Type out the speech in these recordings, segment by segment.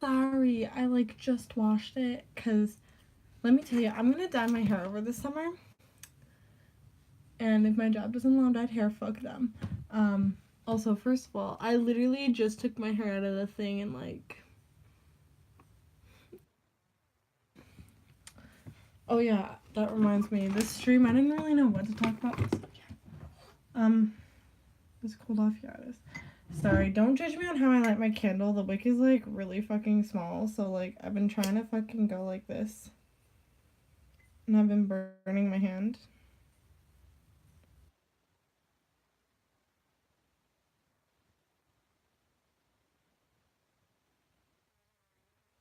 sorry. I like just washed it because let me tell you, I'm gonna dye my hair over this summer. And if my job doesn't allow dyed hair, fuck them. Also, first of all, I literally just took my hair out of the thing and like. Oh yeah, that reminds me. This stream, I didn't really know what to talk about. It's cooled off. Yeah, it is. Sorry, don't judge me on how I light my candle. The wick is like really fucking small, so like I've been trying to fucking go like this, and I've been burning my hand.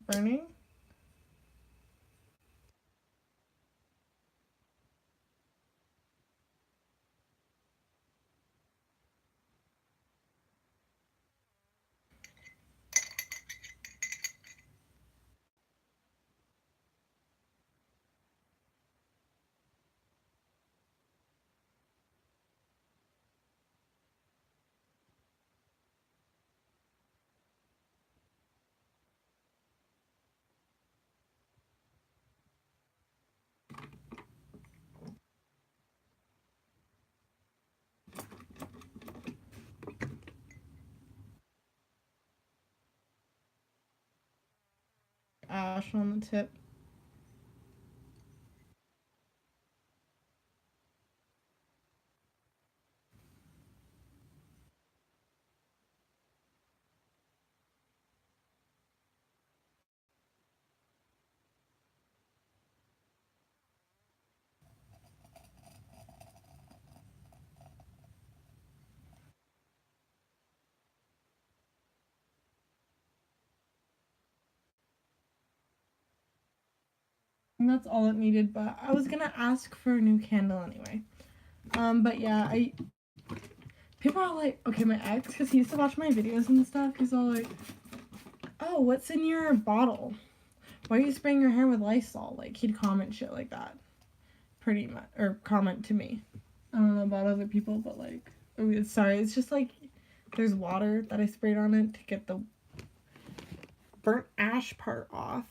Burning. Ash on the tip. And that's all it needed, but I was gonna ask for a new candle anyway. But yeah, people are like, okay, my ex, because he used to watch my videos and stuff, he's all like, oh, what's in your bottle? Why are you spraying your hair with Lysol? Like, he'd comment shit like that. Pretty much. Or comment to me. I don't know about other people, but like, sorry, it's just like, there's water that I sprayed on it to get the burnt ash part off.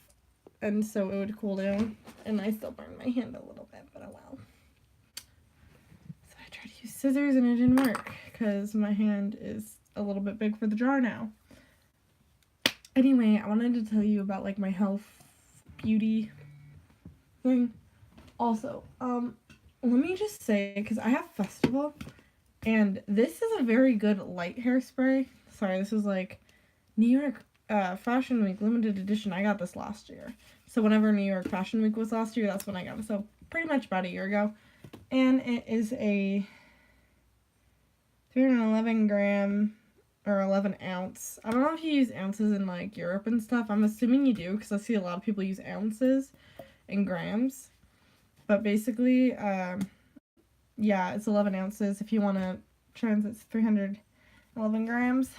And so it would cool down. And I still burned my hand a little bit, but oh well. So I tried to use scissors and it didn't work because my hand is a little bit big for the jar now. Anyway, I wanted to tell you about like my health beauty thing. Also, let me just say, because I have Festival, and this is a very good light hairspray. Sorry, this is like New York Fashion Week limited edition. I got this last year. So whenever New York Fashion Week was last year, that's when I got it. So pretty much about a year ago. And it is a 311 gram or 11 ounce. I don't know if you use ounces in like Europe and stuff. I'm assuming you do because I see a lot of people use ounces and grams. But basically, yeah, it's 11 ounces. If you want to transit, it's 311 grams.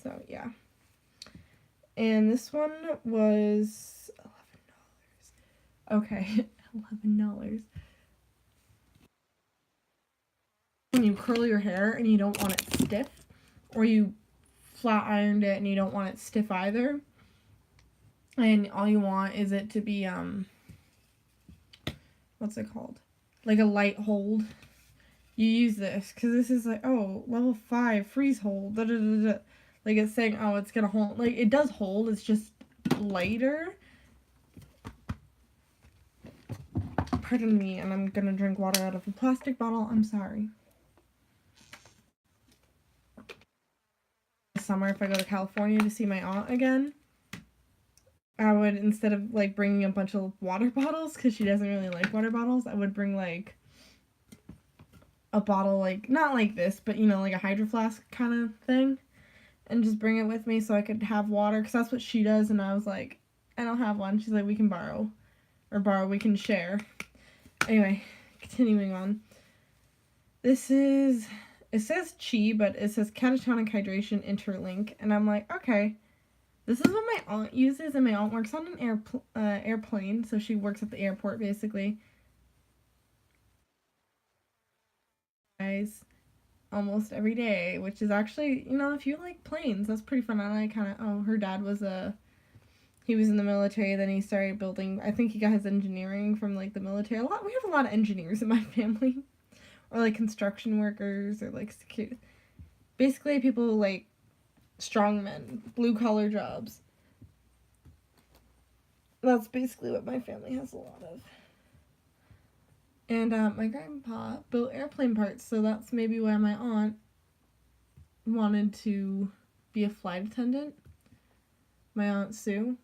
So yeah. And this one was $11. Okay, $11. When you curl your hair and you don't want it stiff, or you flat ironed it and you don't want it stiff either, and all you want is it to be what's it called, like a light hold, you use this because this is like, oh, level 5 freeze hold, da, da, da, da. Like it's saying, oh, it's gonna hold. Like it does hold, it's just lighter. Pardon me, and I'm gonna drink water out of a plastic bottle. I'm sorry. Summer, if I go to California to see my aunt again, I would, instead of like bringing a bunch of water bottles, because she doesn't really like water bottles, I would bring like a bottle, like not like this, but you know, like a hydro flask kind of thing, and just bring it with me so I could have water, because that's what she does. And I was like, I don't have one. She's like, we can borrow, we can share. Anyway, continuing on. This is, it says Chi, but it says catatonic hydration interlink, and I'm like, okay. This is what my aunt uses, and my aunt works on an airplane, so she works at the airport, basically. Guys, almost every day, which is actually, you know, if you like planes, that's pretty fun. I like kind of, oh, her dad was he was in the military, then he started building, I think he got his engineering from, like, the military. We have a lot of engineers in my family. Or, like, construction workers, or, like, security. Basically, people, like, strong men, blue-collar jobs. That's basically what my family has a lot of. And, my grandpa built airplane parts, so that's maybe why my aunt wanted to be a flight attendant. My Aunt Sue.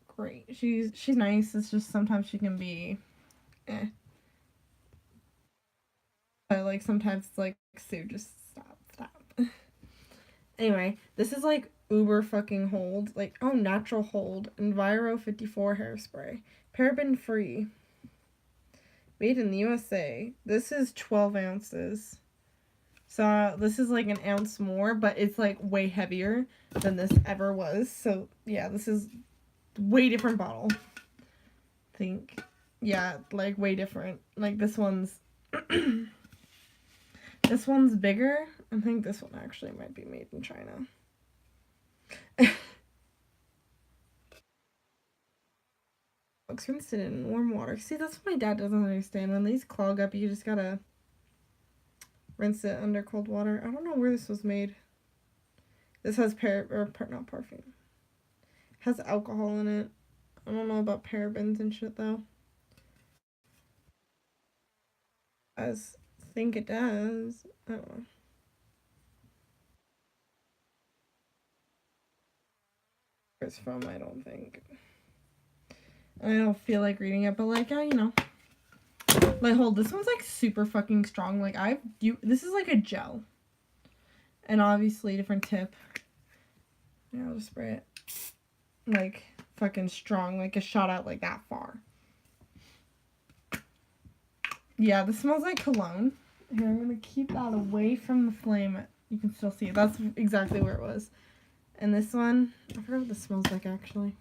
Great. She's nice. It's just sometimes she can be But like sometimes it's like, Sue, just stop. Anyway, this is like uber fucking hold. Like, oh, natural hold. Enviro 54 hairspray. Paraben free. Made in the USA. This is 12 ounces. So this is like an ounce more, but it's like way heavier than this ever was. So yeah, this is way different bottle. Think. Yeah, like way different. Like this one's this one's bigger. I think this one actually might be made in China. Looks rinsed it in warm water. See, that's what my dad doesn't understand. When these clog up, you just gotta rinse it under cold water. I don't know where this was made. This has not perfume. Has alcohol in it. I don't know about parabens and shit though. I think it does. I don't know. Where it's from, I don't think. I don't feel like reading it, but like, yeah, you know. Like, hold, this one's like super fucking strong. Like, this is like a gel. And obviously, different tip. Yeah, I'll just spray it. Like, fucking strong. Like, a shot out like that far. Yeah, this smells like cologne. Here, I'm gonna keep that away from the flame. You can still see it. That's exactly where it was. And this one, I forgot what this smells like actually.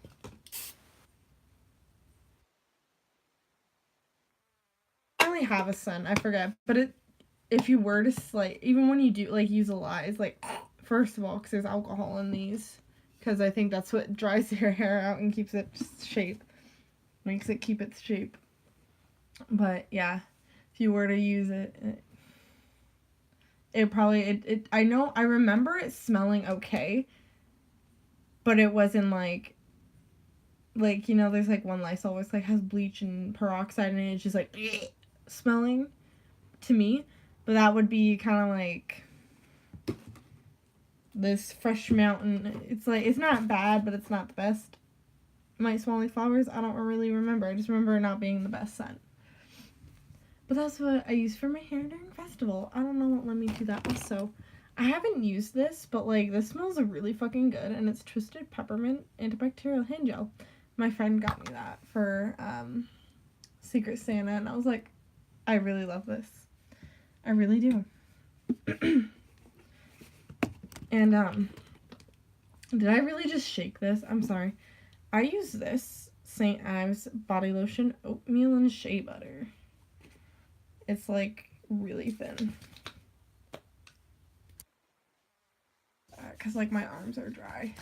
I only have a scent, I forget. But if you were to like, even when you do like use a lot, it's like, first of all, because there's alcohol in these. Because I think that's what dries your hair out and keeps its shape. Makes it keep its shape. But yeah, if you were to use it, it probably, I remember it smelling okay. But it wasn't like, you know, there's like one Lysol where it's like has bleach and peroxide in it. It's just like smelling to me. But that would be kind of like this Fresh Mountain. It's like, it's not bad, but it's not the best. Might smell like flowers. I don't really remember. I just remember it not being the best scent. But that's what I used for my hair during festival. I don't know what led me to that also. I haven't used this, but like this smells really fucking good, and it's Twisted Peppermint Antibacterial Hand Gel. My friend got me that for Secret Santa, and I was like, I really love this. I really do. And did I really just shake this? I'm sorry. I use this St. Ives body lotion, oatmeal and shea butter. It's like really thin. Because like my arms are dry.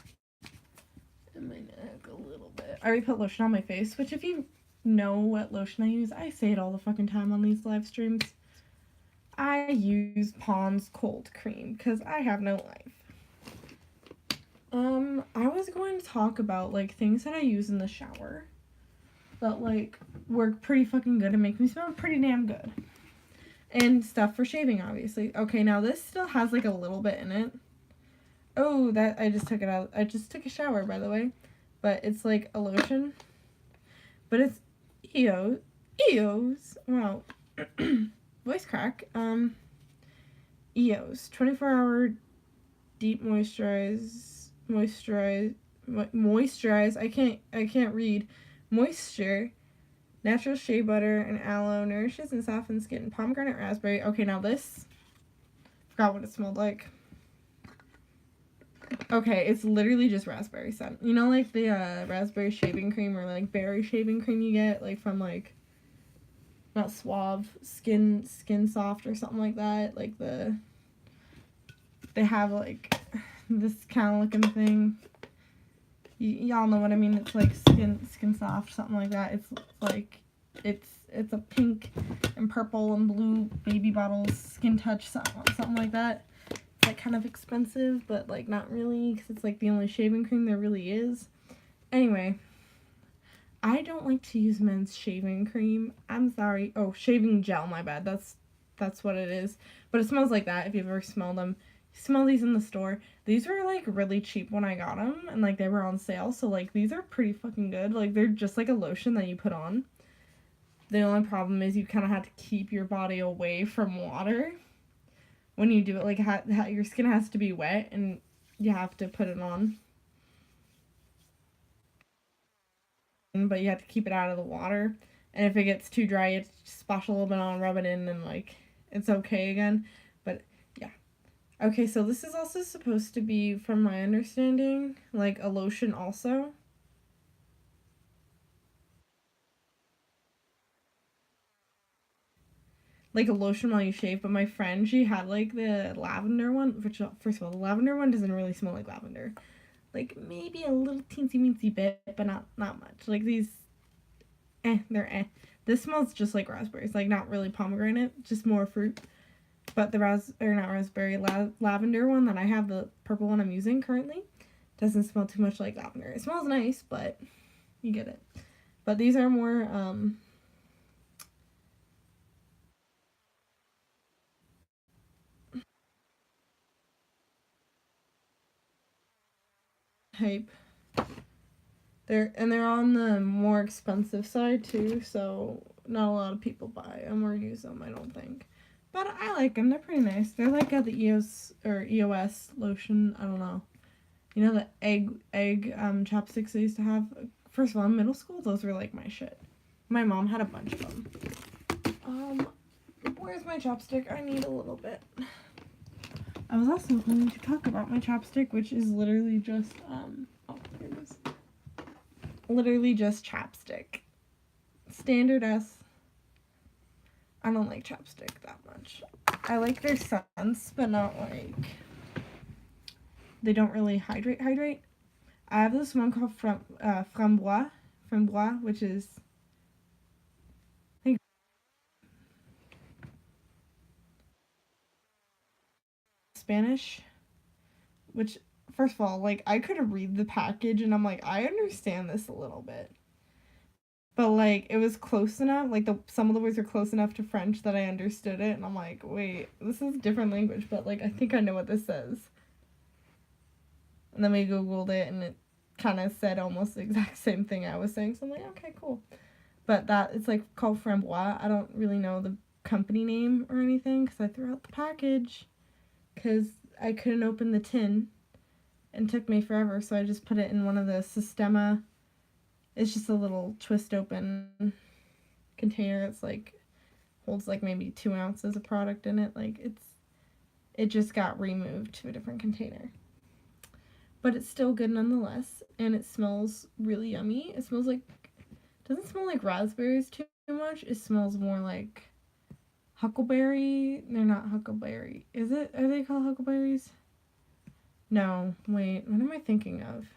And my neck a little bit. I already put lotion on my face, which if you know what lotion I use, I say it all the fucking time on these live streams. I use Pond's Cold Cream because I have no life. I was going to talk about like things that I use in the shower that like work pretty fucking good and make me smell pretty damn good. And stuff for shaving, obviously. Okay, now this still has like a little bit in it. Oh, that I just took it out. I just took a shower, by the way. But it's like a lotion. But it's EOS. Wow. Voice crack. EOS. 24-hour deep moisturize. I can't read. Moisture. Natural shea butter and aloe nourishes and softens skin. Pomegranate raspberry. Okay, now this. Forgot what it smelled like. Okay, it's literally just raspberry scent. You know, like the raspberry shaving cream or like berry shaving cream you get like from like not Suave, Skin Soft or something like that. Like they have like this kind of looking thing. y'all know what I mean. It's like Skin Soft, something like that. It's like it's a pink and purple and blue baby bottles, Skin Touch, something like that. It's like kind of expensive, but like not really, because it's like the only shaving cream there really is. Anyway, I don't like to use men's shaving cream. I'm sorry. Oh, shaving gel, my bad. That's what it is. But it smells like that if you've ever smelled them. You smell these in the store. These were like really cheap when I got them, and like they were on sale. So like these are pretty fucking good. Like they're just like a lotion that you put on. The only problem is you kind of have to keep your body away from water when you do it. Like your skin has to be wet and you have to put it on. But you have to keep it out of the water. And if it gets too dry, you splash a little bit on, rub it in, and like it's okay again. But yeah. Okay, so this is also supposed to be, from my understanding, like a lotion also. Like a lotion while you shave, but my friend, she had like the lavender one, which, first of all, the lavender one doesn't really smell like lavender. Like maybe a little teensy weensy bit, but not much. Like these, they're eh. This smells just like raspberries, like not really pomegranate, just more fruit. But the not raspberry, lavender one that I have, the purple one I'm using currently, doesn't smell too much like lavender. It smells nice, but you get it. But these are more hype. They're on the more expensive side too, so not a lot of people buy them or use them, I don't think. But I like them. They're pretty nice. They're like the EOS lotion. I don't know. You know the egg chapsticks I used to have. First of all, in middle school, those were like my shit. My mom had a bunch of them. Um, where's my chapstick? I need a little bit. I was also going to talk about my chapstick, which is literally just oh, here it is. Literally just chapstick. Standard S. I don't like chapstick that much. I like their scents, but not like, they don't really hydrate. I have this one called Framboise, which is, I think, Spanish. Which, first of all, like I could read the package and I'm like, I understand this a little bit, but like it was close enough. Like some of the words are close enough to French that I understood it, and I'm like, wait, this is a different language, but like I think I know what this says. And then we googled it, and it kind of said almost the exact same thing I was saying. So I'm like, okay, cool. But that it's like called Framboise. I don't really know the company name or anything because I threw out the package because I couldn't open the tin and took me forever. So I just put it in one of the Sistema. It's just a little twist open container. It's like holds like maybe 2 ounces of product in it. Like it just got removed to a different container. But it's still good nonetheless, and it smells really yummy. It smells like, doesn't smell like raspberries too much. It smells more like huckleberry. They're not huckleberry. Is it? Are they called huckleberries? No, wait. What am I thinking of?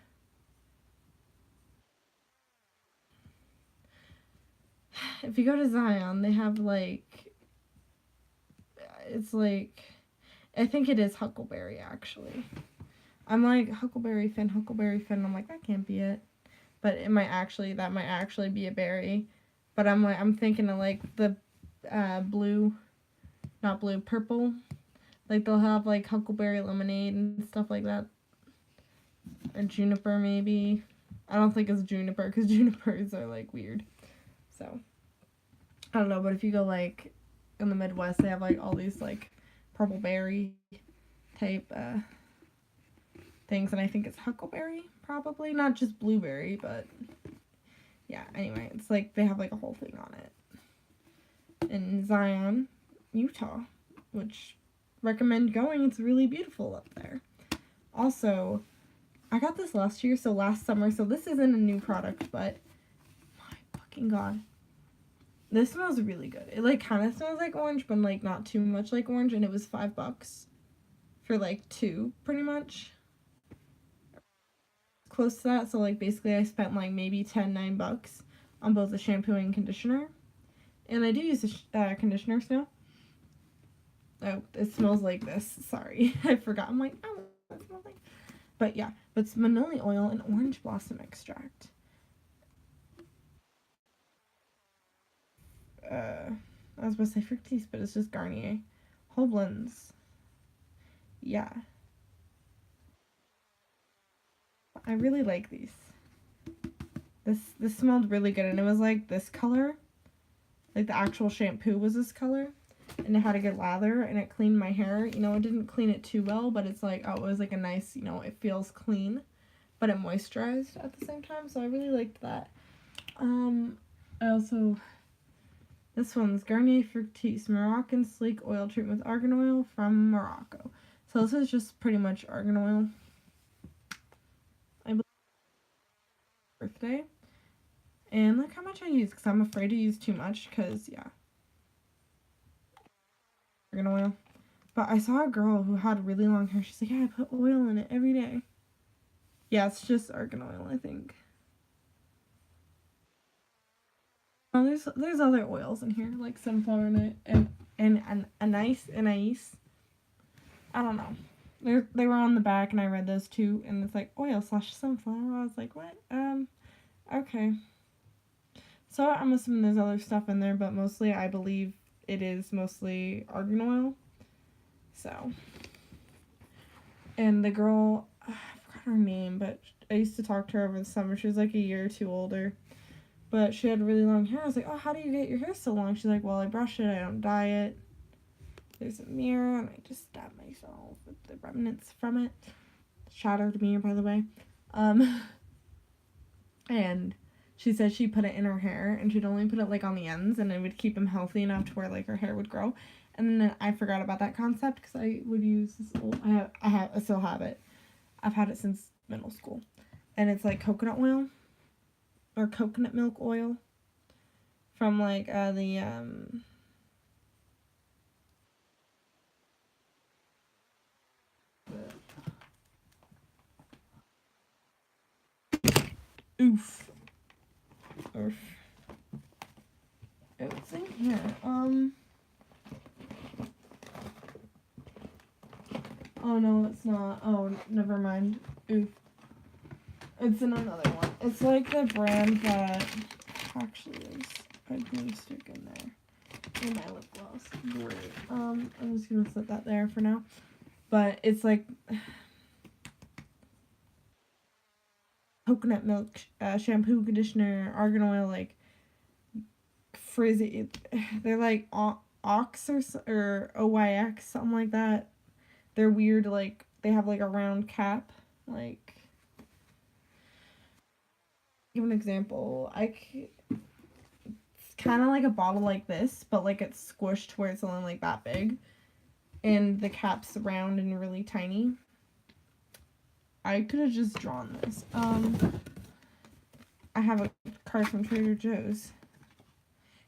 If you go to Zion, they have like, it's like, I think it is huckleberry actually. I'm like Huckleberry Finn. I'm like, that can't be it. But that might actually be a berry. But I'm thinking of like the blue, not blue, purple. Like they'll have like huckleberry lemonade and stuff like that. Or juniper maybe. I don't think it's juniper because junipers are like weird. So I don't know, but if you go like in the Midwest, they have like all these like purple berry type things, and I think it's huckleberry, probably not just blueberry, but yeah. Anyway, it's like they have like a whole thing on it in Zion, Utah, which recommend going. It's really beautiful up there. Also, I got this last year, so last summer. So this isn't a new product, but my fucking god, this smells really good. It like kind of smells like orange, but like not too much like orange, and it was $5 for like 2, pretty much. close to that. So like basically I spent like maybe $9 on both the shampoo and conditioner. And I do use the conditioner still. Oh, it smells like this. Sorry. I forgot. I'm like, oh, that smells like. But yeah, but it's manoli oil and orange blossom extract. I was supposed to say Fructis, but it's just Garnier. Whole blends. Yeah. I really like these. This smelled really good, and it was like this color. Like the actual shampoo was this color, and it had a good lather, and it cleaned my hair. You know, it didn't clean it too well, but it's like, oh, it was like a nice, you know, it feels clean, but it moisturized at the same time, so I really liked that. I also, this one's Garnier Fructis Moroccan Sleek Oil Treatment with Argan Oil from Morocco. So this is just pretty much argan oil. I believe birthday. And look how much I use, because I'm afraid to use too much, because, yeah. Argan oil. But I saw a girl who had really long hair. She's like, yeah, I put oil in it every day. Yeah, it's just argan oil, I think. Oh, there's other oils in here, like sunflower and anise. I don't know. They were on the back, and I read those too, and it's like oil/sunflower. I was like, what? Okay. So I'm assuming there's other stuff in there, but mostly I believe it is mostly argan oil. So, and the girl, I forgot her name, but I used to talk to her over the summer. She was like a year or two older, but she had really long hair. I was like, oh, how do you get your hair so long? She's like, well, I brush it, I don't dye it. There's a mirror, and I just stabbed myself with the remnants from it. Shattered mirror, by the way. And she said she put it in her hair, and she'd only put it like on the ends, and it would keep them healthy enough to where like her hair would grow. And then I forgot about that concept because I would use this old. I still have it. I've had it since middle school, and it's like coconut oil or coconut milk oil from like Oof. It's in here. Oh no, it's not. Oh, never mind. Oof. It's in another one. It's like the brand that actually is a glue stick in there. In my lip gloss. Great. I'm just gonna set that there for now. But it's like coconut milk, shampoo, conditioner, argan oil, like frizzy. They're like Ox or OYX, something like that. They're weird, like they have like a round cap. Like, give an example. It's kind of like a bottle like this, but like it's squished where it's only like that big, and the cap's round and really tiny. I could have just drawn this. I have a card from Trader Joe's.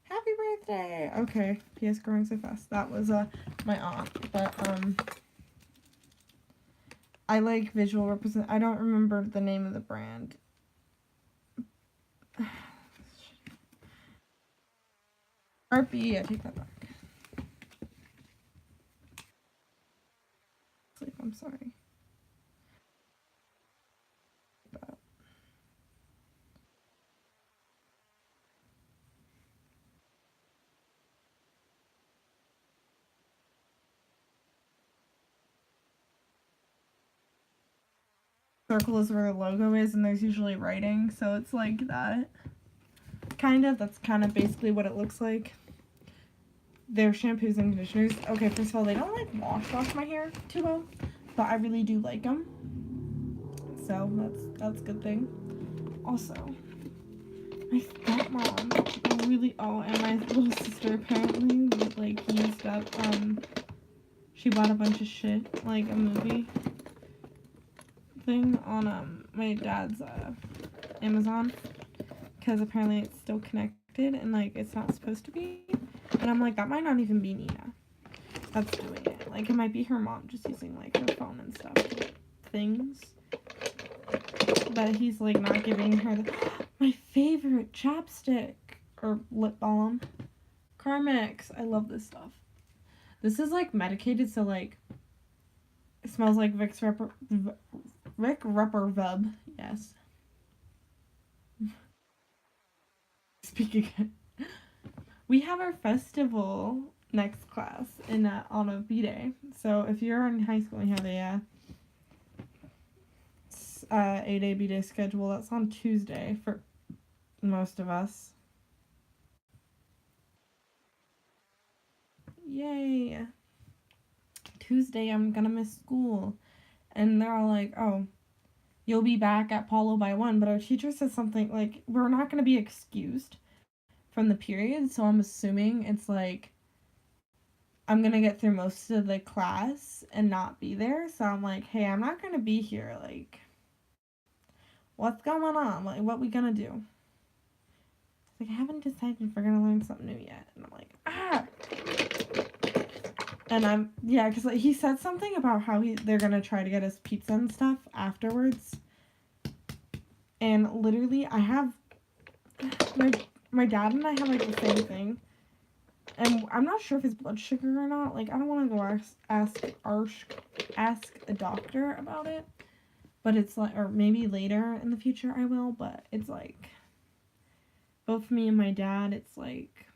Happy birthday! Okay, P.S. growing so fast. That was my aunt, but I like visual represent. I don't remember the name of the brand. RP, I take that back. Sleep, I'm sorry. Circle is where the logo is, and there's usually writing, so it's like that. That's kind of basically what it looks like. Their shampoos and conditioners. Okay, first of all, they don't like wash my hair too well, but I really do like them. So that's a good thing. Also, my stepmom really, and my little sister apparently like used up, she bought a bunch of shit, like a movie thing on my dad's Amazon, because apparently it's still connected and like it's not supposed to be, and I'm like, that might not even be Nina that's doing it. Like, it might be her mom just using like her phone and stuff, things. that he's like not giving her my favorite chapstick or lip balm. Carmex. I love this stuff. This is like medicated, so like it smells like Vicks Vub. Yes. Speak again. We have our festival next class on a B-Day. So if you're in high school and you have a 8A B-Day schedule, that's on Tuesday for most of us. Yay. Tuesday, I'm gonna miss school. And they're all like, oh, you'll be back at Paulo by 1. But our teacher says something like, we're not gonna be excused from the period. So I'm assuming it's like, I'm gonna get through most of the class and not be there. So I'm like, hey, I'm not gonna be here. Like, what's going on? Like, what we gonna do? Like, I haven't decided if we're gonna learn something new yet. And I'm like, ah. And because like, he said something about how they're gonna try to get us pizza and stuff afterwards. And literally, I have my dad and I have like the same thing. And I'm not sure if it's blood sugar or not. Like, I don't want to go ask a doctor about it. But it's like, or maybe later in the future I will. But it's like, both me and my dad, it's like,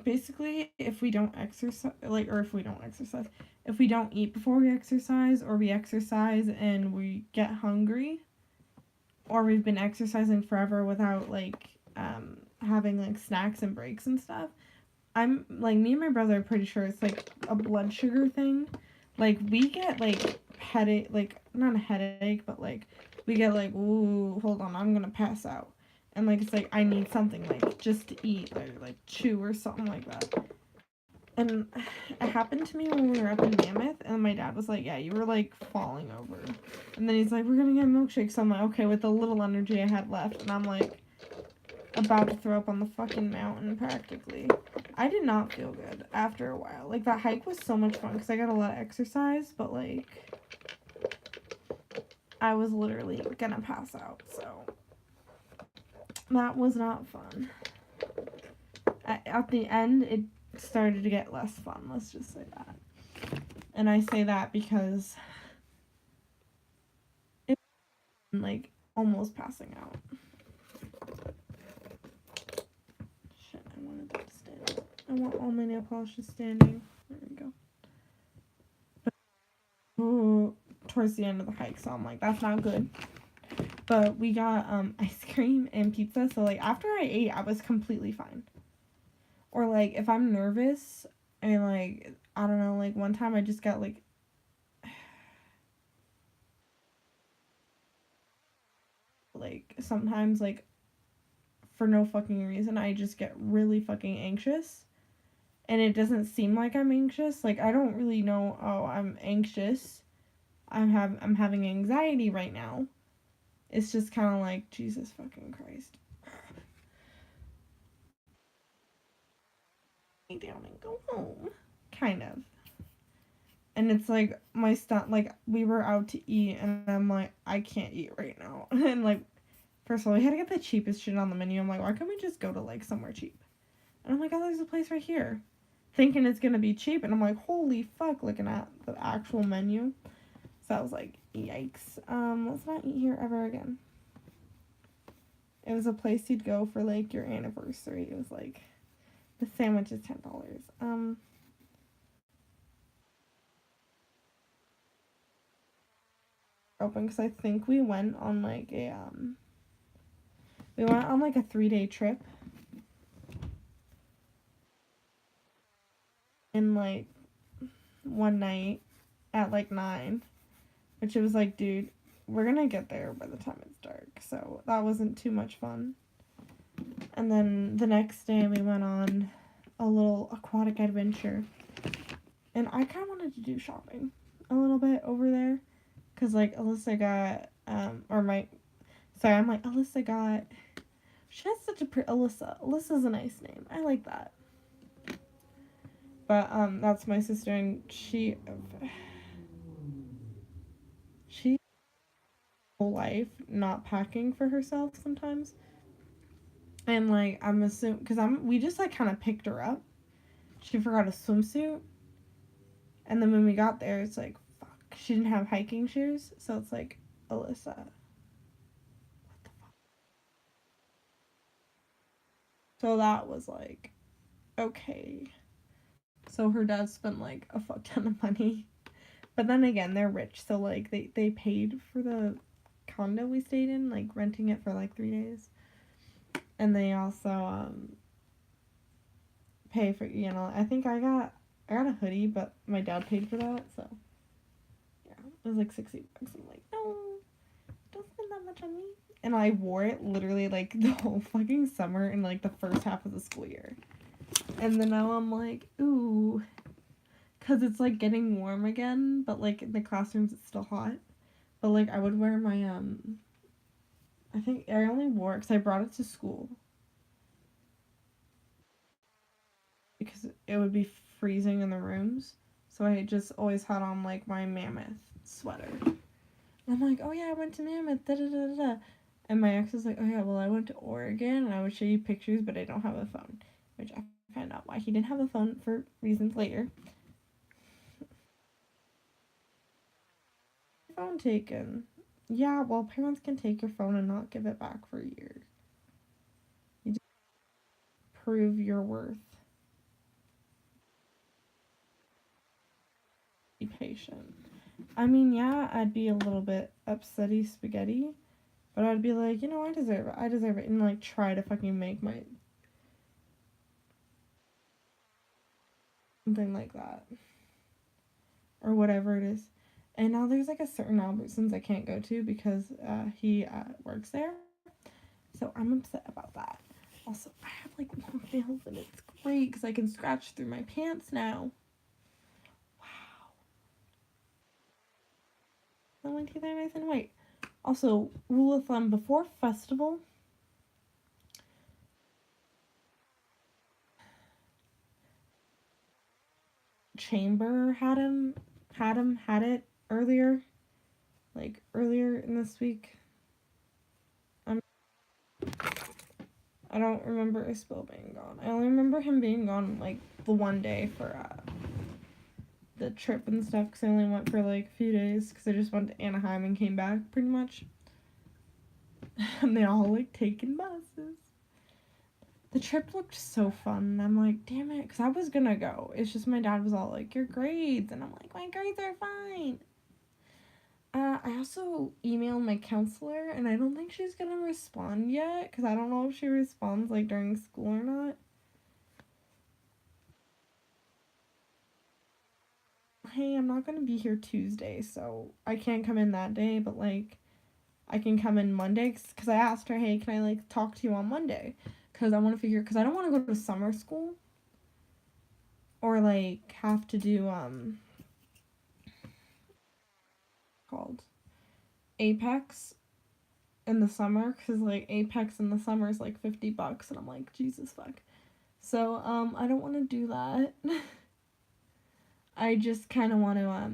basically, if we don't exercise, if we don't eat before we exercise, or we exercise and we get hungry, or we've been exercising forever without like having like snacks and breaks and stuff, I'm like, me and my brother are pretty sure it's like a blood sugar thing. Like, we get like headache, like not a headache, but like we get like, ooh, hold on, I'm gonna pass out. And like, it's like, I need something like just to eat or like chew or something like that. And it happened to me when we were up in Mammoth, and my dad was like, yeah, you were like falling over. And then he's like, we're gonna get milkshakes. So I'm like, okay, with the little energy I had left. And I'm like about to throw up on the fucking mountain practically. I did not feel good after a while. Like, that hike was so much fun because I got a lot of exercise, but like, I was literally gonna pass out, so that was not fun. At the end, it started to get less fun, let's just say that. And I say that because it was like almost passing out. Shit, I wanted that to stand. I want all my nail polishes standing. There we go. But, ooh, towards the end of the hike, so I'm like, that's not good. But we got ice cream and pizza, so like after I ate, I was completely fine. Or like if I'm nervous and like, I don't know, like one time I just got like sometimes like for no fucking reason I just get really fucking anxious. And it doesn't seem like I'm anxious. Like, I don't really know, oh, I'm anxious. I'm having anxiety right now. It's just kind of like, Jesus fucking Christ. Lay down and go home. Kind of. And it's like, my stomach, like, we were out to eat, and I'm like, I can't eat right now. And like, first of all, we had to get the cheapest shit on the menu. I'm like, why can't we just go to like somewhere cheap? And I'm like, oh, there's a place right here. Thinking it's gonna be cheap, and I'm like, holy fuck, looking at the actual menu. So I was like, yikes. Let's not eat here ever again. It was a place you'd go for like your anniversary. It was like, the sandwich is $10. Open because I think we went on like a 3-day trip. In like one night at like 9, which it was like, dude, we're gonna get there by the time it's dark, so that wasn't too much fun. And then the next day we went on a little aquatic adventure, and I kind of wanted to do shopping a little bit over there, because like Alyssa got Alyssa got She has such a pretty Alyssa. Alyssa's a nice name. I like that. But that's my sister, and she whole life not packing for herself sometimes. And like I'm assuming because we just like kind of picked her up. She forgot a swimsuit, and then when we got there, it's like fuck. She didn't have hiking shoes, so it's like Alyssa. What the fuck? So that was like okay. So her dad spent like a fuck ton of money. But then again, they're rich, so like they paid for the condo we stayed in, like renting it for like 3 days. And they also pay for, I think I got a hoodie, but my dad paid for that, so yeah. It was like $60. I'm like, no, don't spend that much on me. And I wore it literally like the whole fucking summer in like the first half of the school year. And then now I'm like, ooh, because it's like getting warm again, but like in the classrooms it's still hot. But like I would wear my I think I only wore it because I brought it to school because it would be freezing in the rooms. So I just always had on like my Mammoth sweater. And I'm like, oh yeah, I went to Mammoth, da da da da. And my ex is like, oh yeah, well I went to Oregon and I would show you pictures, but I don't have a phone. Which I found out why he didn't have a phone for reasons later. Phone taken. Yeah, well parents can take your phone and not give it back for years. You just prove your worth. Be patient. I mean, yeah, I'd be a little bit upsetty spaghetti, but I'd be like, I deserve it. I deserve it. And like try to fucking make my something like that. Or whatever it is. And now there's like a certain Albertsons I can't go to because he works there. So I'm upset about that. Also, I have like long nails and it's great because I can scratch through my pants now. Wow. And my teeth are nice and white. Also, rule of thumb, before festival, Chamber had it earlier, like earlier in this week. I don't remember Isabel being gone. I only remember him being gone like the one day for the trip and stuff because I only went for like a few days because I just went to Anaheim and came back pretty much. And they all like taking buses. The trip looked so fun. I'm like, damn it, because I was gonna go. It's just my dad was all like, your grades. And I'm like, my grades are fine. I also emailed my counselor, and I don't think she's gonna respond yet, because I don't know if she responds, like, during school or not. Hey, I'm not gonna be here Tuesday, so I can't come in that day, but, like, I can come in Monday, because I asked her, hey, can I, like, talk to you on Monday? Because I want to figure, because I don't want to go to summer school, or, like, have to do, called Apex in the summer because like Apex in the summer is like $50 and I'm like Jesus fuck. So I don't want to do that. I just kind of want to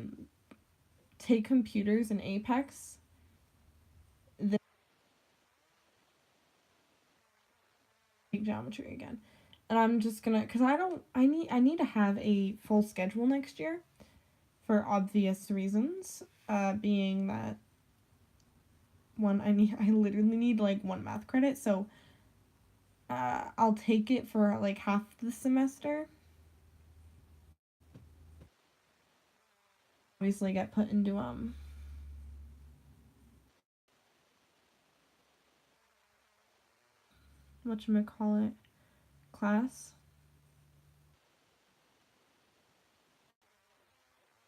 take computers in Apex. Then take geometry again. And I'm just gonna cuz I need to have a full schedule next year for obvious reasons. Being that I literally need like one math credit, so I'll take it for like half the semester. Obviously get put into whatchamacallit class,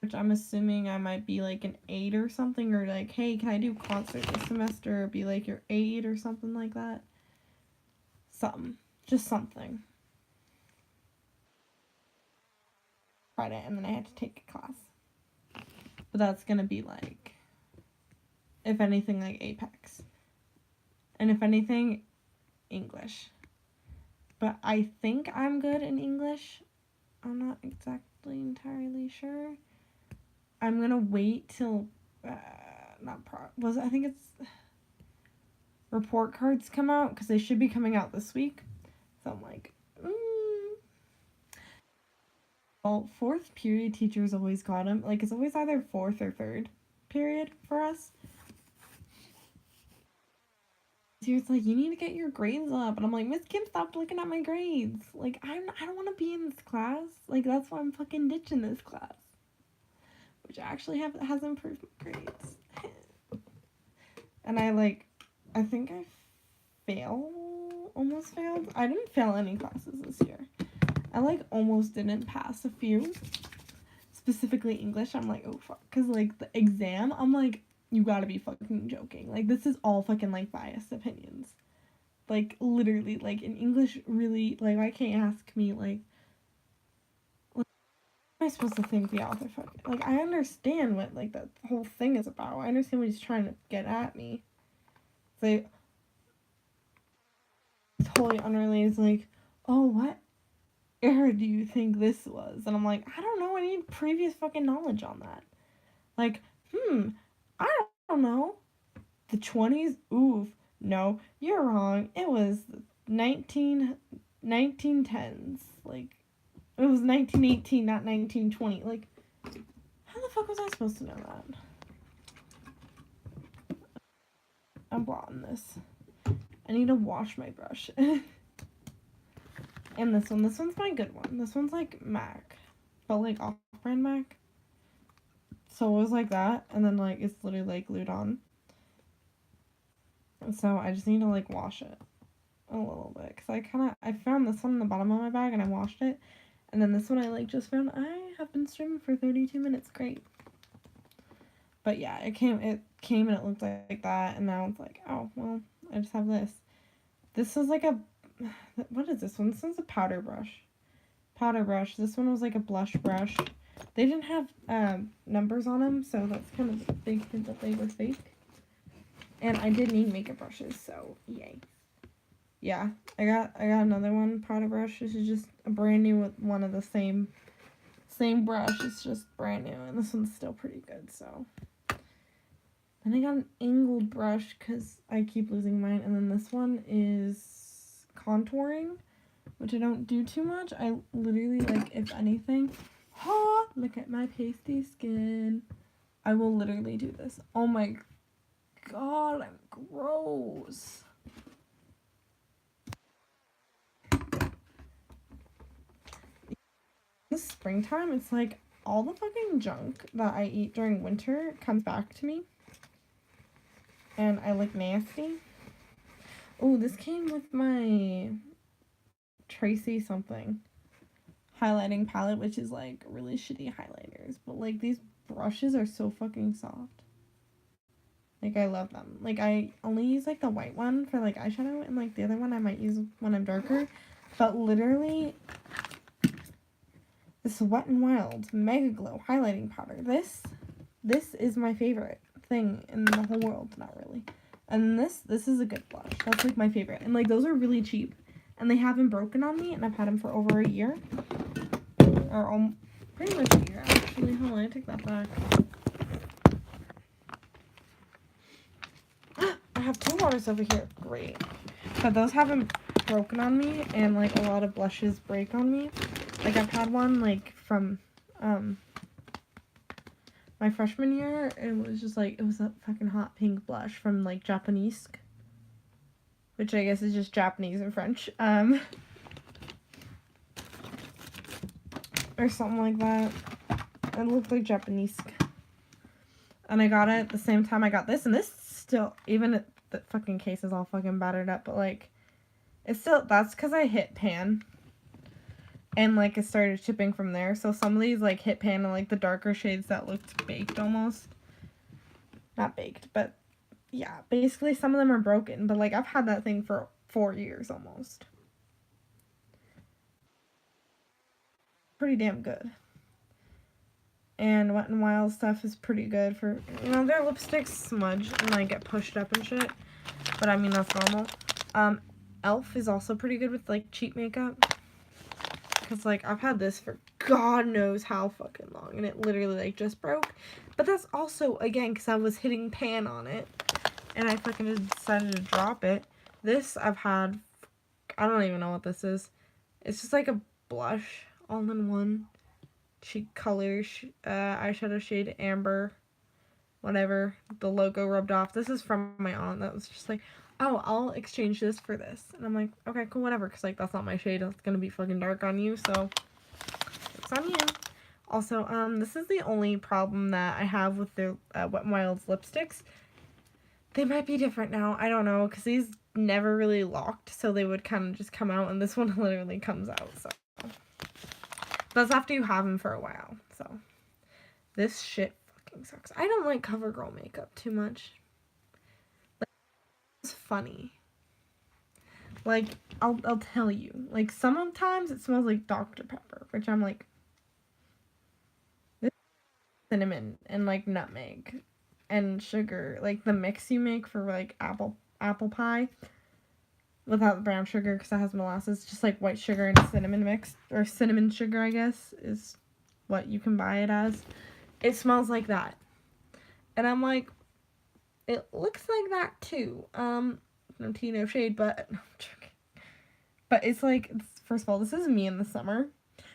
which I'm assuming I might be like an 8 or something, or like, hey, can I do concert this semester? Or be like your 8 or something like that. Something. Just something. Friday, and then I had to take a class. But that's gonna be like, if anything, like Apex. And if anything, English. But I think I'm good in English. I'm not exactly entirely sure. I'm gonna wait till I think it's report cards come out, because they should be coming out this week. So I'm like, Well, fourth period teachers always got them. Like, it's always either fourth or third period for us. So it's like, you need to get your grades up. And I'm like, Miss Kim, stop looking at my grades. Like, I don't want to be in this class. Like, that's why I'm fucking ditching this class. Which actually has improved grades. And I think I almost failed. I didn't fail any classes this year. I almost didn't pass a few. Specifically English. I'm like, oh fuck. Because like the exam, I'm like, you gotta be fucking joking. Like, this is all fucking like biased opinions. Like, literally, like in English, really, like, why can't you ask me like what am I supposed to think the author fucking, like, I understand what like that whole thing is about. I understand what he's trying to get at me. It's like totally unrelated. It's like, oh, what era do you think this was? And I'm like, I don't know. I need previous fucking knowledge on that. Like, I don't know. The 20s? Oof. No, you're wrong. It was 1910s. Like, it was 1918, not 1920. Like, how the fuck was I supposed to know that? I'm blotting this. I need to wash my brush. And this one. This one's my good one. This one's like MAC. But like off-brand MAC. So it was like that. And then like it's literally like glued on. And so I just need to like wash it a little bit. Because I found this one in the bottom of my bag and I washed it. And then this one I like just found. I have been streaming for 32 minutes. Great. But yeah, it came and it looked like that. And now it's like, oh, well, I just have this. This is like a, what is this one? This one's a powder brush. This one was like a blush brush. They didn't have numbers on them, so that's kind of a big hint that they were fake. And I did need makeup brushes, so yay. Yeah, I got another one, powder brush. This is just a brand new with one of the same brush. It's just brand new, and this one's still pretty good, so. Then I got an angled brush because I keep losing mine, and then this one is contouring, which I don't do too much. I literally, like, if anything, look at my pasty skin. I will literally do this. Oh my god, I'm gross. This springtime, it's like all the fucking junk that I eat during winter comes back to me. And I look nasty. Oh, this came with my Tracy something highlighting palette, which is like really shitty highlighters. But like these brushes are so fucking soft. Like, I love them. Like, I only use like the white one for like eyeshadow, and like the other one I might use when I'm darker. But literally, this Wet n Wild Mega Glow highlighting powder. This is my favorite thing in the whole world. Not really. And this is a good blush. That's like my favorite. And like those are really cheap, and they haven't broken on me, and I've had them for over a year, or pretty much a year actually. Hold on, I take that back. I have 2 waters over here. Great. But those haven't broken on me, and like a lot of blushes break on me. Like, I've had one like from my freshman year. It was just like, it was a fucking hot pink blush from like Japanese, which I guess is just Japanese and French, or something like that. It looked like Japanese, and I got it at the same time I got this, and this still, even the fucking case is all fucking battered up, but like, it's still, that's because I hit pan, and like it started shipping from there. So some of these like hit pan and like the darker shades that looked baked almost, not baked, but yeah, basically some of them are broken. But like, I've had that thing for 4 years almost. Pretty damn good. And Wet n Wild stuff is pretty good for, you know, their lipsticks smudge and like get pushed up and shit, but I mean, that's normal. e.l.f. is also pretty good with, like, cheap makeup. Because, like, I've had this for God knows how fucking long. And it literally, like, just broke. But that's also, again, because I was hitting pan on it. And I fucking decided to drop it. This I've had, I don't even know what this is. It's just like a blush all-in-one. Cheek color, eyeshadow shade Amber. Whatever. The logo rubbed off. This is from my aunt that was just like, oh, I'll exchange this for this. And I'm like, okay, cool, whatever. Because, like, that's not my shade. It's going to be fucking dark on you, so it's on you. Also, this is the only problem that I have with the Wet n Wild's lipsticks. They might be different now. I don't know, because these never really locked, so they would kind of just come out, and this one literally comes out, so. That's after you have them for a while, so. This shit fucking sucks. I don't like CoverGirl makeup too much. Like, it's funny. Like, I'll tell you. Like, sometimes it smells like Dr. Pepper, which I'm like, this is cinnamon and, like, nutmeg and sugar. Like, the mix you make for, like, apple pie without the brown sugar because it has molasses, just like white sugar and cinnamon mix, or cinnamon sugar, I guess, is what you can buy it as. It smells like that. And I'm like, it looks like that too. No tea, no shade, but no, I'm joking. But it's like, first of all, this is me in the summer,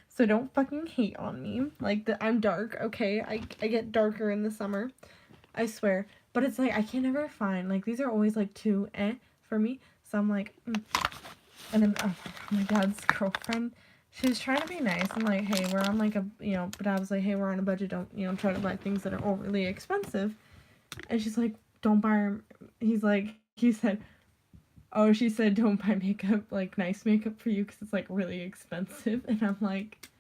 so don't fucking hate on me. Like, I'm dark, okay? I get darker in the summer, I swear. But it's like, I can never find, like, these are always like too for me. So I'm like, And then, oh my God, my dad's girlfriend, she was trying to be nice and like, hey, we're on like a, you know, but I was like, hey, we're on a budget, don't, you know, try to buy things that are overly expensive. And she's like, don't buy her, he said, oh, she said, don't buy makeup, like nice makeup for you because it's like really expensive. And I'm like,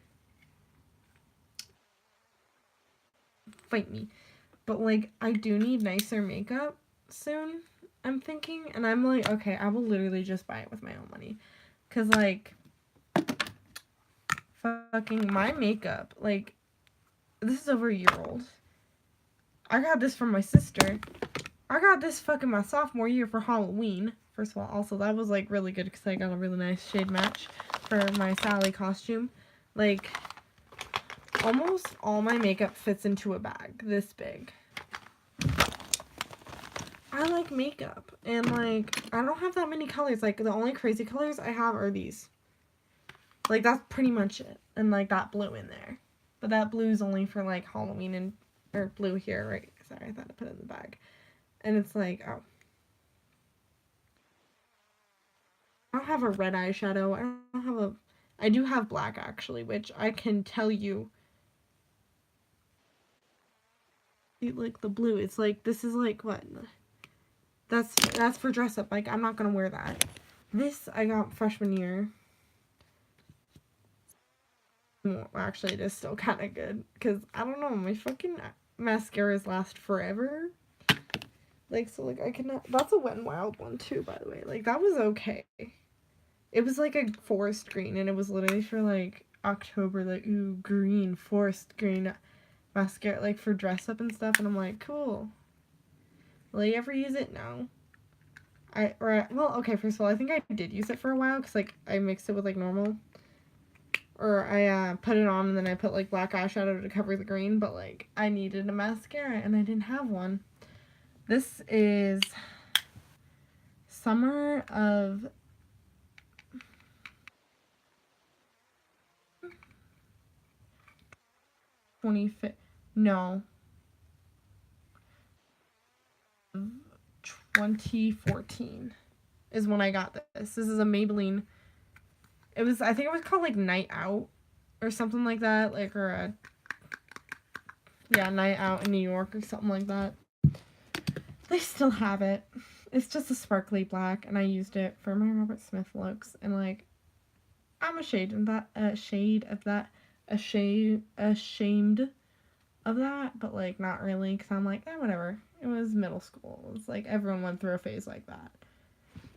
fight me. But like, I do need nicer makeup soon, I'm thinking. And I'm like, okay, I will literally just buy it with my own money. Because like, fucking my makeup, like, this is over a year old. I got this from my sister. I got this fucking my sophomore year for Halloween. First of all, also, that was, like, really good because I got a really nice shade match for my Sally costume. Like, almost all my makeup fits into a bag this big. I like makeup, and, like, I don't have that many colors. Like, the only crazy colors I have are these. Like, that's pretty much it. And, like, that blue in there. But that blue's only for, like, Halloween and, or blue here, right? Sorry, I thought I put it in the bag. And it's like, oh. I don't have a red eyeshadow. I do have black, actually, which I can tell you. Like, the blue, it's like, this is like, what? That's for dress up. Like, I'm not gonna wear that. This I got freshman year. Well, actually, it is still kind of good. Because, I don't know, my fucking mascaras last forever. Like, so, like, I cannot... That's a Wet n Wild one, too, by the way. Like, that was okay. It was, like, a forest green. And it was literally for, like, October. Like, ooh, green, forest green mascara. Like, for dress up and stuff. And I'm like, cool. Will you ever use it? No. Well, okay, first of all, I think I did use it for a while. Because, like, I mixed it with, like, normal... Or I put it on and then I put like black eyeshadow to cover the green, but like I needed a mascara and I didn't have one. This is summer of 2014 is when I got this. This is a Maybelline. It was, I think it was called like Night Out or something like that, like, or a, yeah, Night Out in New York or something like that. They still have it. It's just a sparkly black, and I used it for my Robert Smith looks, and like, I'm ashamed of that, ashamed of that, but like, not really, because I'm like, whatever. It was middle school. It's like, everyone went through a phase like that.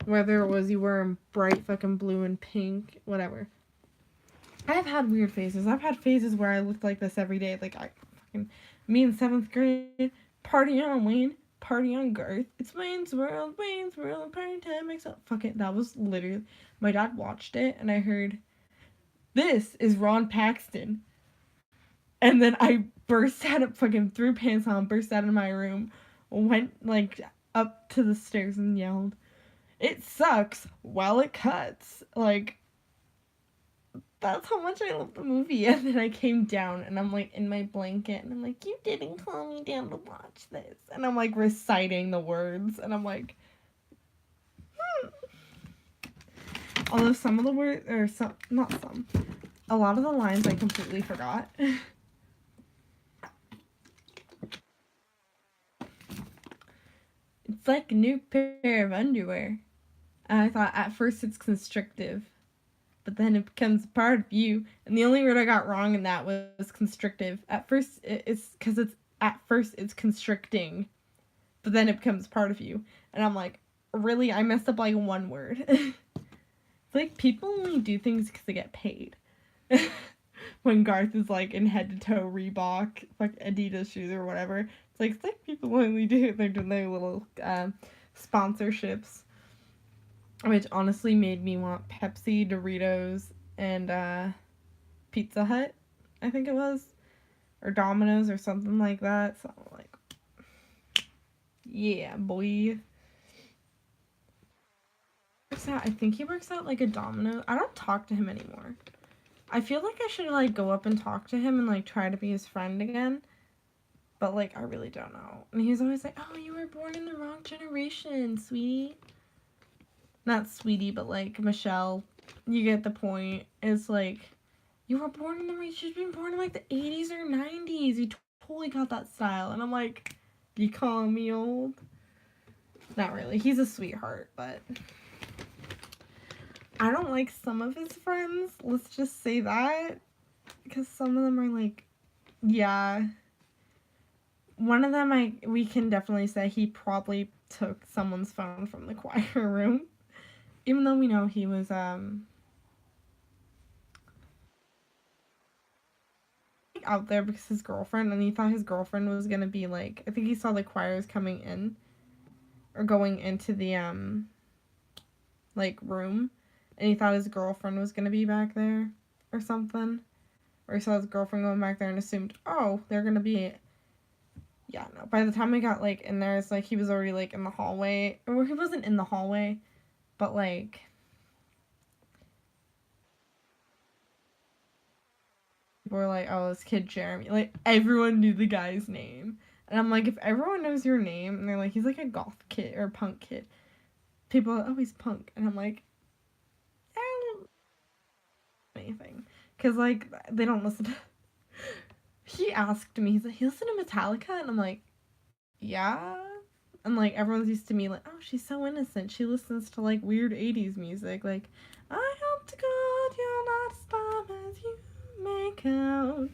Whether it was you wearing bright fucking blue and pink, whatever. I've had weird phases. I've had phases where I looked like this every day. Like, me in 7th grade, party on, Wayne. Party on Garth. It's Wayne's World, party time makes up. Fuck it, that was literally, my dad watched it and I heard, this is Ron Paxton. And then I burst out of fucking threw pants on, burst out of my room, went like up to the stairs and yelled, "It sucks while it cuts." Like, that's how much I love the movie. And then I came down and I'm like in my blanket and I'm like, "You didn't call me down to watch this." And I'm like reciting the words and I'm like, although some of the words, or some, not some, a lot of the lines I completely forgot. It's like a new pair of underwear. And I thought at first it's constrictive, but then it becomes part of you. And the only word I got wrong in that was constrictive. At first, it's because it's constricting, but then it becomes part of you. And I'm like, really? I messed up like one word. It's like people only do things because they get paid. When Garth is like in head to toe Reebok, like Adidas shoes or whatever, it's like people only do it. They're doing their little sponsorships, which honestly made me want Pepsi, Doritos, and Pizza Hut, I think it was, or Domino's or something like that. So I'm like, yeah, boy. I think he works out like a Domino. I don't talk to him anymore. I feel like I should like go up and talk to him and like try to be his friend again. But like I really don't know. And he's always like, "Oh, you were born in the wrong generation, sweetie." Not sweetie, but like Michelle. You get the point. It's like, you were born in the right. She's been born in like the 80s or 90s. You totally got that style. And I'm like, you calling me old? Not really. He's a sweetheart, but I don't like some of his friends. Let's just say that. Because some of them are like, yeah. One of them, we can definitely say he probably took someone's phone from the choir room. Even though we know he was, out there because his girlfriend, and he thought his girlfriend was gonna be like, I think he saw the choirs coming in, or going into the, like, room, and he thought his girlfriend was gonna be back there, or something. Or he saw his girlfriend going back there and assumed, oh, they're gonna be, yeah, no. By the time we got, like, in there, it's like he was already, like, in the hallway, or he wasn't in the hallway, but, like, people were like, oh, this kid Jeremy. Like, everyone knew the guy's name. And I'm like, if everyone knows your name, and they're like, he's like a goth kid or punk kid, people are like, oh, he's punk. And I'm like, I don't know anything. Because, like, they don't listen to. He asked me, he's like, you listen to Metallica? And I'm like, yeah. And, like, everyone's used to me, like, oh, she's so innocent. She listens to, like, weird 80s music. Like, I hope to God you're not as dumb as you make out.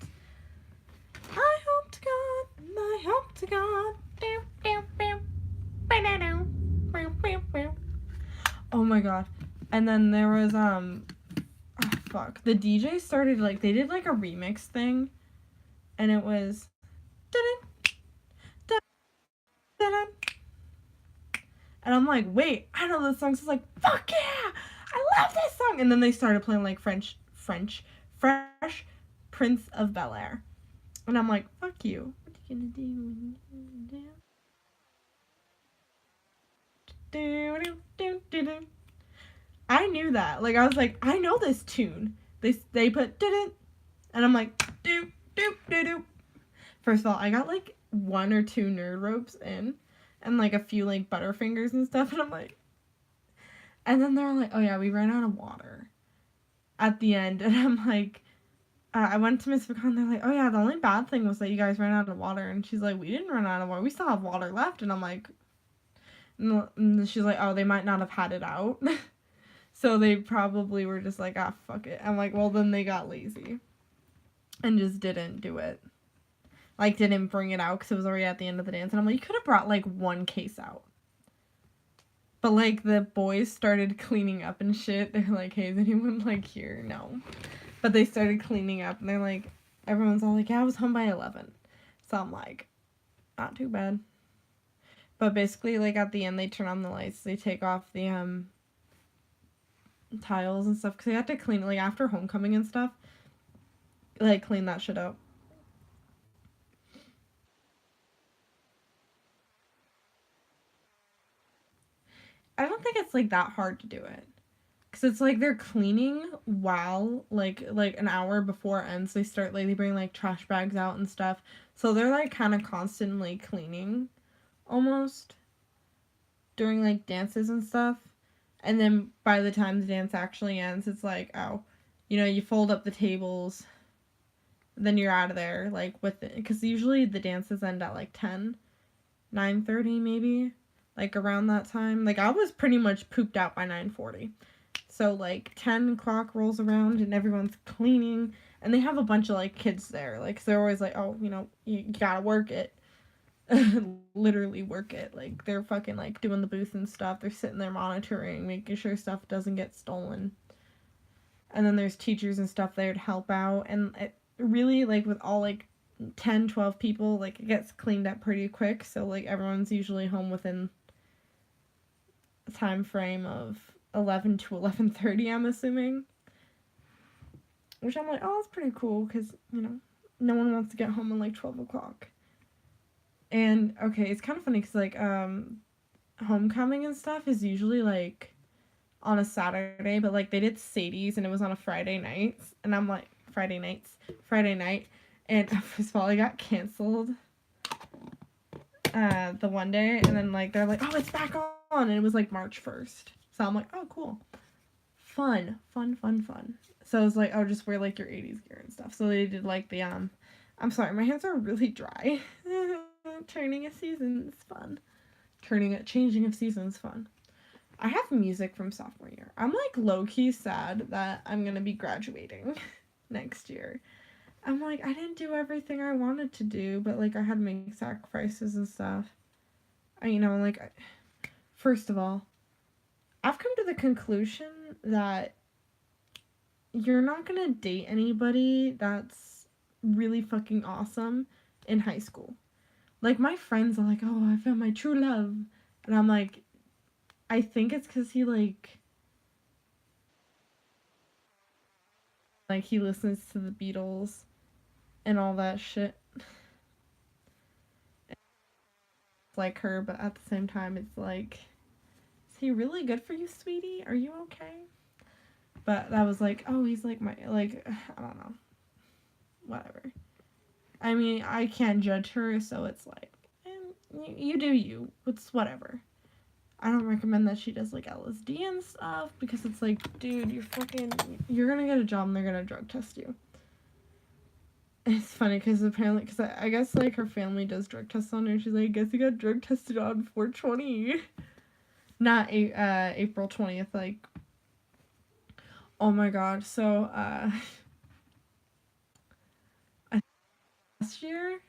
I hope to God, I hope to God. Oh my god. And then there was, oh, fuck. The DJ started, like, they did, like, a remix thing. And it was. And I'm like, wait, I know this song. So it's like, fuck yeah! I love this song! And then they started playing, like, Fresh Prince of Bel-Air. And I'm like, fuck you. What are you gonna do when you do? I knew that. Like, I was like, I know this tune. They put did, and I'm like, doop doop doop doop. First of all, I got like 1 or 2 nerd ropes in, and like a few like Butterfingers and stuff, and I'm like, and then they're like, oh yeah, we ran out of water at the end, and I'm like, I went to Miss Vicon, they're like, oh yeah, the only bad thing was that you guys ran out of water, and she's like, we didn't run out of water, we still have water left, and I'm like, and she's like, oh, they might not have had it out. So they probably were just like, ah, fuck it. I'm like, well, then they got lazy and just didn't do it. Like, didn't bring it out because it was already at the end of the dance. And I'm like, you could have brought, like, 1 case out. But, like, the boys started cleaning up and shit. They're like, hey, is anyone, like, here? No. But they started cleaning up, and they're like, everyone's all like, yeah, I was home by 11. So I'm like, not too bad. But basically, like, at the end, they turn on the lights. They take off the tiles and stuff because they had to clean, like, after homecoming and stuff, like, clean that shit up. I don't think it's like that hard to do it. Cause it's like they're cleaning while like an hour before it ends. They start like they bring like trash bags out and stuff. So they're like kind of constantly cleaning almost during like dances and stuff. And then by the time the dance actually ends, it's like, oh, you fold up the tables, then you're out of there like with it, because usually the dances end at like 10, 9:30 maybe, like around that time. Like I was pretty much pooped out by 9:40. So like 10 o'clock rolls around and everyone's cleaning, and they have a bunch of like kids there. Like they're always like, oh, you gotta work it. Literally work it. Like they're fucking like doing the booth and stuff. They're sitting there monitoring, making sure stuff doesn't get stolen. And then there's teachers and stuff there to help out. And it really, like with all like 10, 12 people, like it gets cleaned up pretty quick. So like everyone's usually home within a time frame of 11 to 11:30, I'm assuming. Which I'm like, oh, that's pretty cool because, no one wants to get home at like 12 o'clock. And, okay, it's kind of funny because, like, homecoming and stuff is usually, like, on a Saturday, but, like, they did Sadie's and it was on a Friday night. And I'm like, Friday night. And, first of all, it got canceled the one day. And then, like, they're like, oh, it's back on. And it was, like, March 1st. So I'm like, oh, cool. Fun. So I was like, oh, just wear, like, your 80s gear and stuff. So they did, like, the, I'm sorry, my hands are really dry. Turning a season is fun. Changing of seasons fun. I have music from sophomore year. I'm, like, low-key sad that I'm gonna be graduating next year. I'm like, I didn't do everything I wanted to do, but, like, I had to make sacrifices and stuff. First of all, I've come to the conclusion that you're not gonna date anybody that's really fucking awesome in high school. Like, my friends are like, oh, I found my true love. And I'm like, I think it's because he, he listens to the Beatles and all that shit. It's like her, but at the same time, it's like, is he really good for you, sweetie? Are you okay? But that was like, oh, he's like my, like, I don't know. Whatever. I mean, I can't judge her, so it's like, you do you. It's whatever. I don't recommend that she does, like, LSD and stuff, because it's like, dude, you're gonna get a job and they're gonna drug test you. It's funny, because apparently, because I guess, like, her family does drug tests on her. She's like, I guess you got drug tested on 4/20. Not April 20th, like, oh my god, so, last year?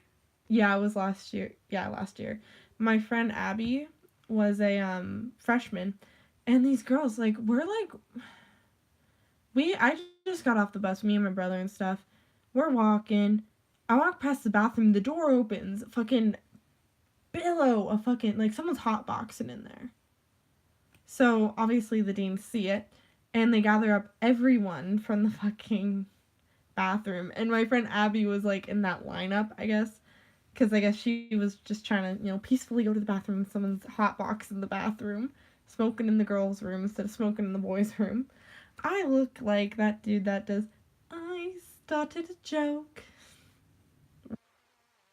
Yeah, it was last year. Yeah, last year. My friend Abby was a freshman, and these girls, like, I just got off the bus, me and my brother and stuff. We're walking. I walk past the bathroom, the door opens, fucking billow of fucking, like, someone's hotboxing in there. So, obviously, the deans see it, and they gather up everyone from the fucking bathroom. And my friend Abby was, like, in that lineup, I guess. Because I guess she was just trying to, peacefully go to the bathroom and someone's hotbox in the bathroom, smoking in the girls' room instead of smoking in the boys' room. I look like that dude that does, I started a joke.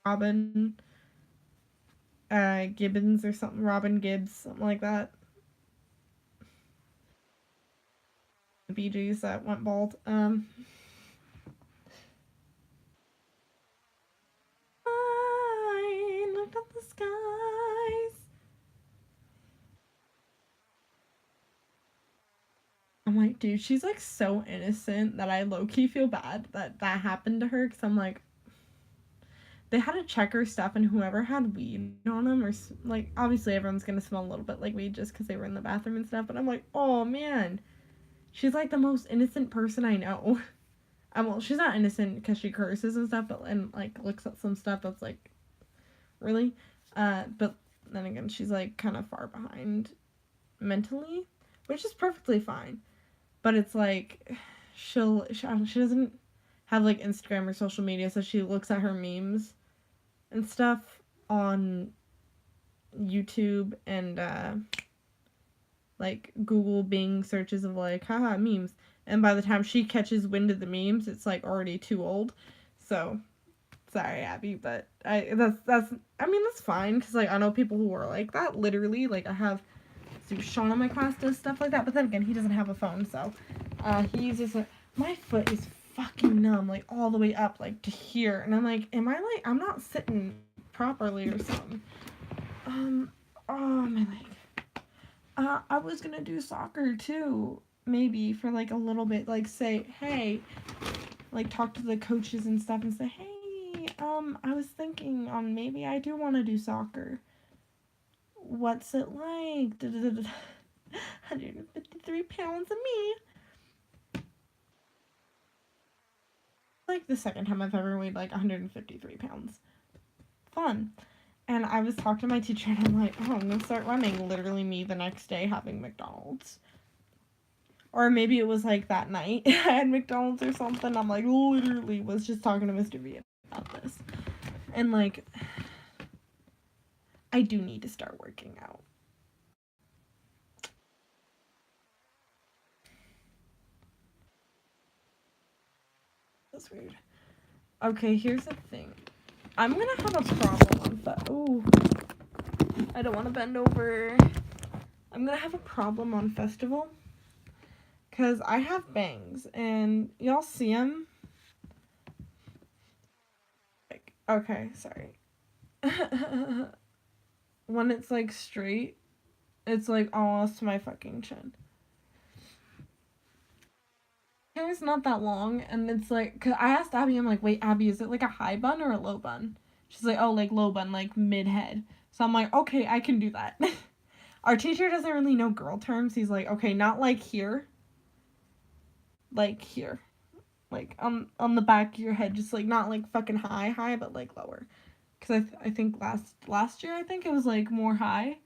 Robin Gibbons or something. Robin Gibbs, something like that. The Bee Gees that went bald. I looked at the skies. I'm like, dude, she's like so innocent that I low-key feel bad that happened to her, because I'm like, they had to check her stuff, and whoever had weed on them, or like, obviously everyone's gonna smell a little bit like weed just because they were in the bathroom and stuff, but I'm like, oh man, she's like the most innocent person I know. Well, she's not innocent because she curses and stuff, but and like looks at some stuff that's like, really, but then again, she's like kind of far behind mentally, which is perfectly fine. But it's like she doesn't have like Instagram or social media, so she looks at her memes and stuff on YouTube and like Google Bing searches of like haha memes, and by the time she catches wind of the memes, it's like already too old. So sorry, Abby, but that's I mean that's fine because like I know people who are like that. Literally, like I have Sean in my class does stuff like that, but then again, he doesn't have a phone, so he uses a. My foot is fucking numb, like all the way up, like to here, and I'm like, am I like I'm not sitting properly or something? Oh my leg. I was gonna do soccer too, maybe for like a little bit, like say, hey, like talk to the coaches and stuff and say, hey, I was thinking maybe I do want to do soccer. What's it like? 153 pounds of me. Like the second time I've ever weighed like 153 pounds. Fun. And I was talking to my teacher and I'm like, oh, I'm gonna start running. Literally me the next day having McDonald's. Or maybe it was like that night I had McDonald's or something. I'm like literally was just talking to Mr. V about this. And like I do need to start working out. That's weird. Okay, here's the thing. I'm gonna have a problem on ooh. I don't want to bend over. I'm gonna have a problem on festival. Because I have bangs. And y'all see them? Like, okay, sorry. When it's like straight, it's like almost to my fucking chin. Hair's not that long, and it's like, cause I asked Abby, I'm like, wait, Abby, is it like a high bun or a low bun? She's like, oh, like low bun, like mid head. So I'm like, okay, I can do that. Our teacher doesn't really know girl terms. He's like, okay, not like here, like here, like on the back of your head, just like not like fucking high, but like lower. Cause I think last year I think it was like more high,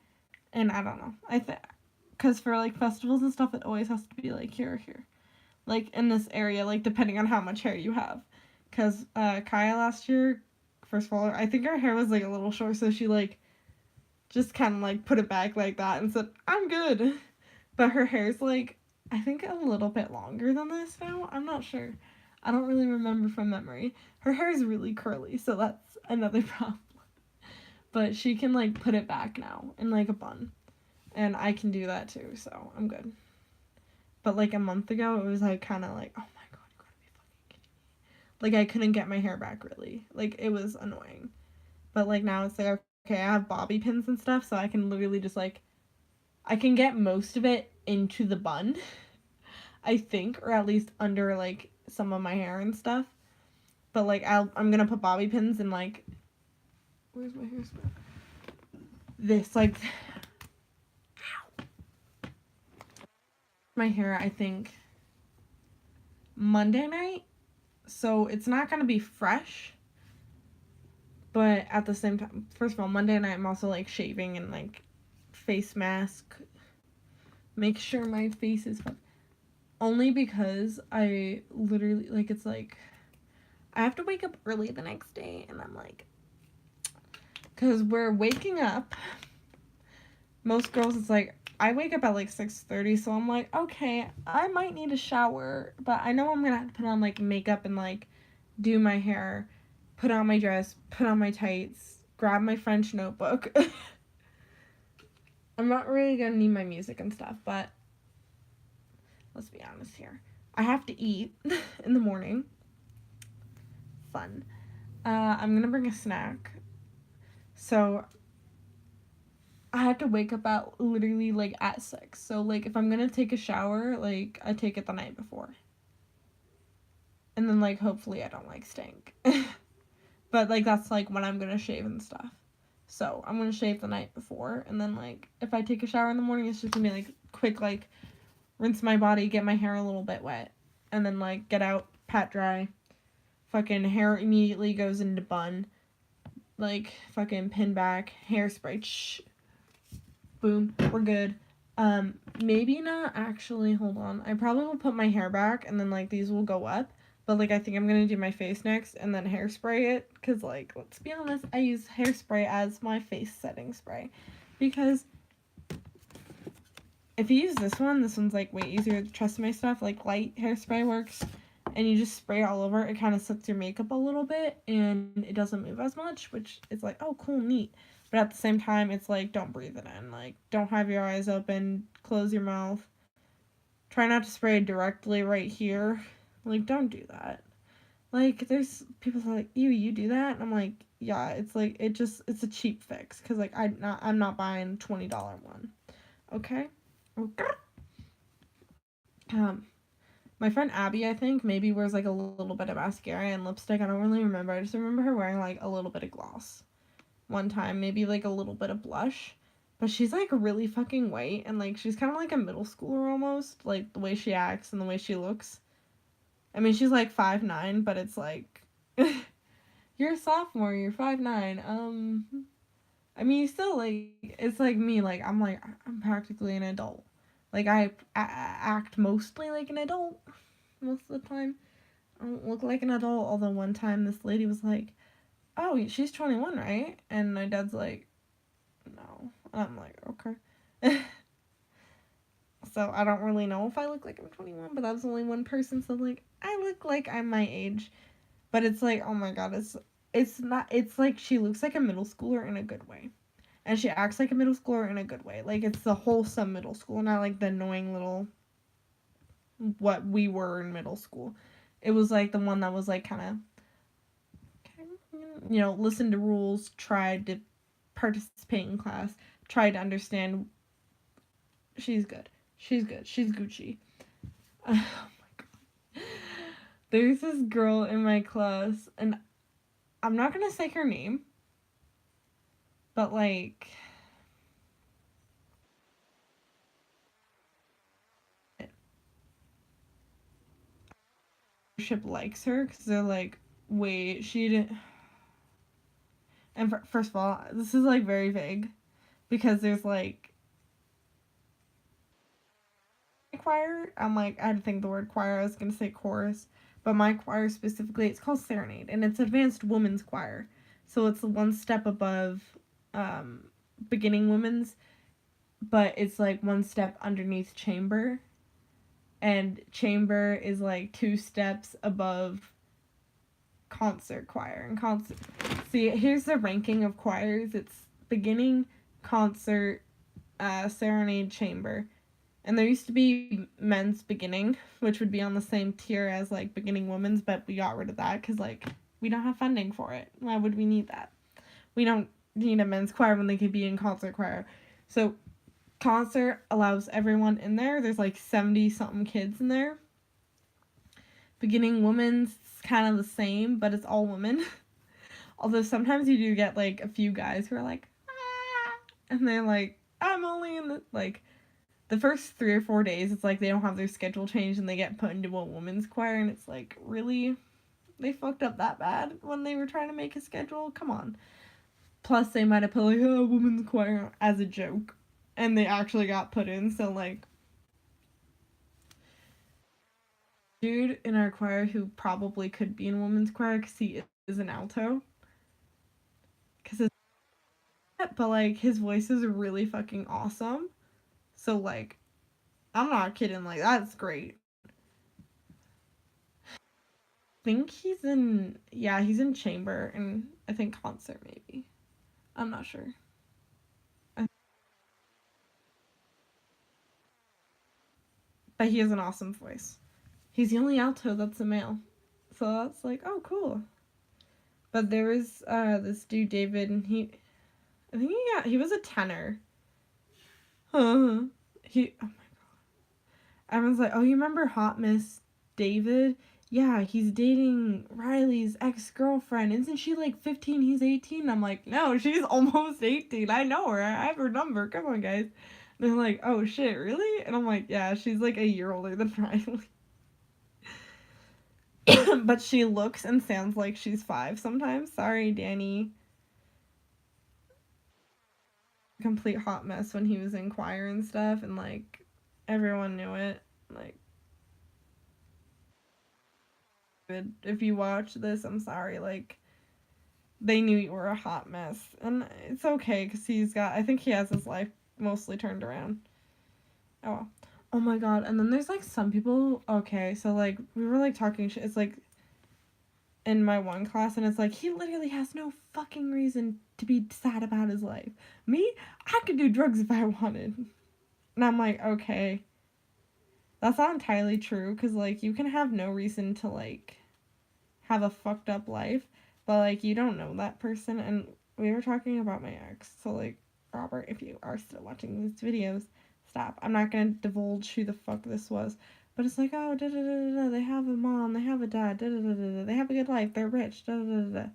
and I don't know. Cause for like festivals and stuff, it always has to be like here or here. Like in this area, like depending on how much hair you have. Cause Kaya last year, first of all, I think her hair was like a little short, so she like just kind of like put it back like that and said, I'm good. But her hair's like, I think a little bit longer than this now. I'm not sure. I don't really remember from memory. Her hair is really curly, so that's another problem. But she can like put it back now in like a bun. And I can do that too, so I'm good. But like a month ago, it was like kind of like, oh my god, you gotta be fucking kidding me. Like I couldn't get my hair back really. Like it was annoying. But like now it's like, okay, I have bobby pins and stuff, so I can literally just like, I can get most of it into the bun, I think, or at least under like some of my hair and stuff. But like I'm gonna put bobby pins in like, where's my hair spray? This like, ow. My hair, I think Monday night, so it's not gonna be fresh. But at the same time, first of all, Monday night I'm also like shaving and like face mask. Make sure my face is fun. Only because I literally like it's like I have to wake up early the next day, and I'm like, because we're waking up. Most girls, it's like I wake up at like 6:30, so I'm like, okay, I might need a shower, but I know I'm gonna have to put on like makeup and like do my hair, put on my dress, put on my tights, grab my French notebook. I'm not really gonna need my music and stuff, but let's be honest here. I have to eat in the morning. Fun. I'm gonna bring a snack. So I have to wake up at literally like at 6. So like if I'm gonna take a shower, like I take it the night before. And then like hopefully I don't like stink. But like that's like when I'm gonna shave and stuff. So I'm gonna shave the night before, and then like if I take a shower in the morning, it's just gonna be like quick, like rinse my body, get my hair a little bit wet, and then like get out, pat dry. Fucking hair immediately goes into bun. Like fucking pin back, hairspray. Shh. Boom. We're good. Maybe not actually. Hold on. I probably will put my hair back and then like these will go up. But like I think I'm gonna do my face next and then hairspray it. Cause like let's be honest, I use hairspray as my face setting spray. Because if you use this one's like way easier to trust my stuff. Like light hairspray works and you just spray it all over. It kind of sets your makeup a little bit and it doesn't move as much, which is like, oh cool, neat. But at the same time, it's like, don't breathe it in. Like, don't have your eyes open. Close your mouth. Try not to spray directly right here. Like, don't do that. Like, there's people that are like, you do that? And I'm like, yeah, it's like, it's a cheap fix. Because, like, I'm not buying $20 one. Okay? Okay. My friend Abby, I think, maybe wears, like, a little bit of mascara and lipstick. I don't really remember. I just remember her wearing, like, a little bit of gloss. One time, maybe like a little bit of blush, but she's like really fucking white and like she's kind of like a middle schooler almost, like the way she acts and the way she looks. I mean, she's like 5'9", but it's like you're a sophomore, you're 5'9". I mean, you still like it's like me, like I'm practically an adult. Like I act mostly like an adult most of the time. I don't look like an adult, although one time this lady was like, oh, she's 21, right? And my dad's like, no. I'm like, okay. So I don't really know if I look like I'm 21, but that was only one person, so like, I look like I'm my age. But it's like, oh my god, it's not, it's like she looks like a middle schooler in a good way. And she acts like a middle schooler in a good way. Like, it's the wholesome middle school, not like the annoying little, what we were in middle school. It was like the one that was like kind of, listen to rules, tried to participate in class, tried to understand. She's good. She's good. She's Gucci. Oh my god. There's this girl in my class, and I'm not gonna say her name, but like, leadership likes her because they're like, wait, she didn't. And first of all, this is like very vague because there's like choir. I'm like, I had to think the word choir. I was gonna say chorus, but my choir specifically, it's called Serenade, and it's advanced women's choir. So it's one step above beginning women's, but it's like one step underneath chamber, and chamber is like two steps above concert choir. And concert, see, here's the ranking of choirs. It's beginning, concert, serenade, chamber. And there used to be men's beginning, which would be on the same tier as like beginning women's, but we got rid of that because like we don't have funding for it. Why would we need that? We don't need a men's choir when they could be in concert choir. So concert allows everyone in there. There's like 70 something kids in there. Beginning women's is kind of the same, but it's all women. Although sometimes you do get like a few guys who are like, ah, and they're like, I'm only in the first 3 or 4 days. It's like they don't have their schedule changed and they get put into a women's choir, and it's like, really? They fucked up that bad when they were trying to make a schedule? Come on. Plus, they might have put like, oh, women's choir as a joke, and they actually got put in, so like, dude in our choir who probably could be in women's choir because he is an alto. Because but like his voice is really fucking awesome. So like, I'm not kidding. Like that's great. I think he's in chamber and I think concert maybe. I'm not sure. But he has an awesome voice. He's the only alto that's a male. So that's like, oh cool. But there was this dude David, and I think he was a tenor. He oh my god. Everyone's like, oh, you remember Hot Miss David? Yeah, he's dating Riley's ex-girlfriend. Isn't she like 15? He's 18. I'm like, no, she's almost 18. I know her. I have her number. Come on, guys. And they're like, oh shit, really? And I'm like, yeah, she's like a year older than Riley. But she looks and sounds like she's 5 sometimes. Sorry, Danny. complete hot mess when he was in choir and stuff, and like everyone knew it. Like, if you watch this, I'm sorry. Like, they knew you were a hot mess, and it's okay because I think he has his life mostly turned around. Oh well. Oh my god. And then there's like some people. Okay, so like we were like talking shit. It's like in my one class, and it's like he literally has no fucking reason to be sad about his life. Me, I could do drugs if I wanted. And I'm like, okay. That's not entirely true, because like you can have no reason to like have a fucked up life, but like you don't know that person. And we were talking about my ex, so like, Robert, if you are still watching these videos, stop. I'm not gonna divulge who the fuck this was, but it's like, oh, da da da da, they have a mom, they have a dad, da da da da, they have a good life, they're rich, da da da da.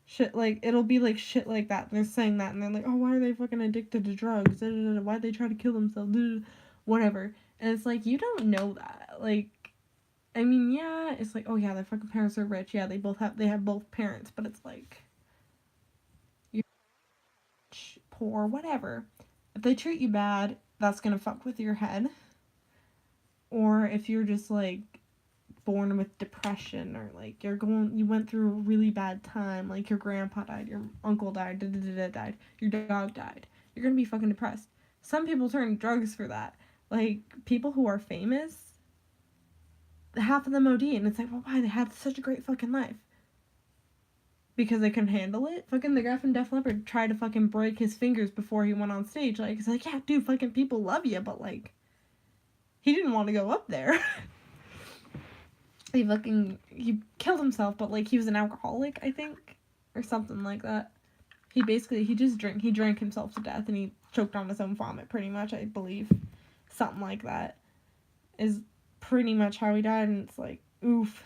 Shit, like, it'll be like shit like that. They're saying that, and they're like, oh, why are they fucking addicted to drugs, da da da da, why'd they try to kill themselves, da da da, whatever. And it's like, you don't know that. Like, I mean, yeah, it's like, oh yeah, their fucking parents are rich. Yeah, they have both parents, but it's like, you're rich, poor, whatever. If they treat you bad, that's gonna fuck with your head. Or if you're just like born with depression, or like you went through a really bad time, like your grandpa died, your uncle died, died, your dog died, you're gonna be fucking depressed. Some people turn to drugs for that. Like, people who are famous, half of them OD, and it's like, well, why? They had such a great fucking life. Because they couldn't handle it. Fucking the guy from Def Leppard tried to fucking break his fingers before he went on stage. Like, it's like, yeah, dude, fucking people love you, but like, he didn't want to go up there. He killed himself, but like, he was an alcoholic, I think, or something like that. He drank himself to death, and he choked on his own vomit, pretty much, I believe. Something like that is pretty much how he died, and it's like, oof.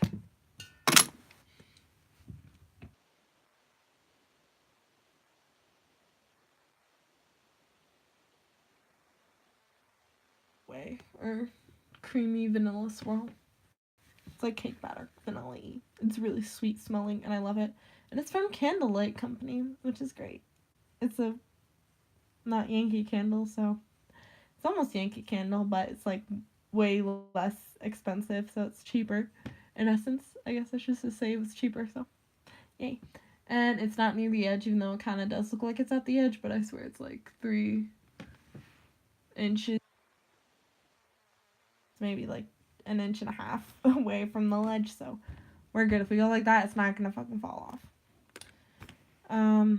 Way, or creamy vanilla swirl. It's like cake batter, vanilla-y. It's really sweet smelling, and I love it. And it's from Candlelight Company, which is great. It's not Yankee Candle, so it's almost Yankee Candle, but it's like way less expensive, so it's cheaper. In essence, I guess I should just say it was cheaper, so yay. And it's not near the edge, even though it kind of does look like it's at the edge, but I swear it's like 3 inches, maybe like an inch and a half away from the ledge, so we're good. If we go like that, it's not gonna fucking fall off. I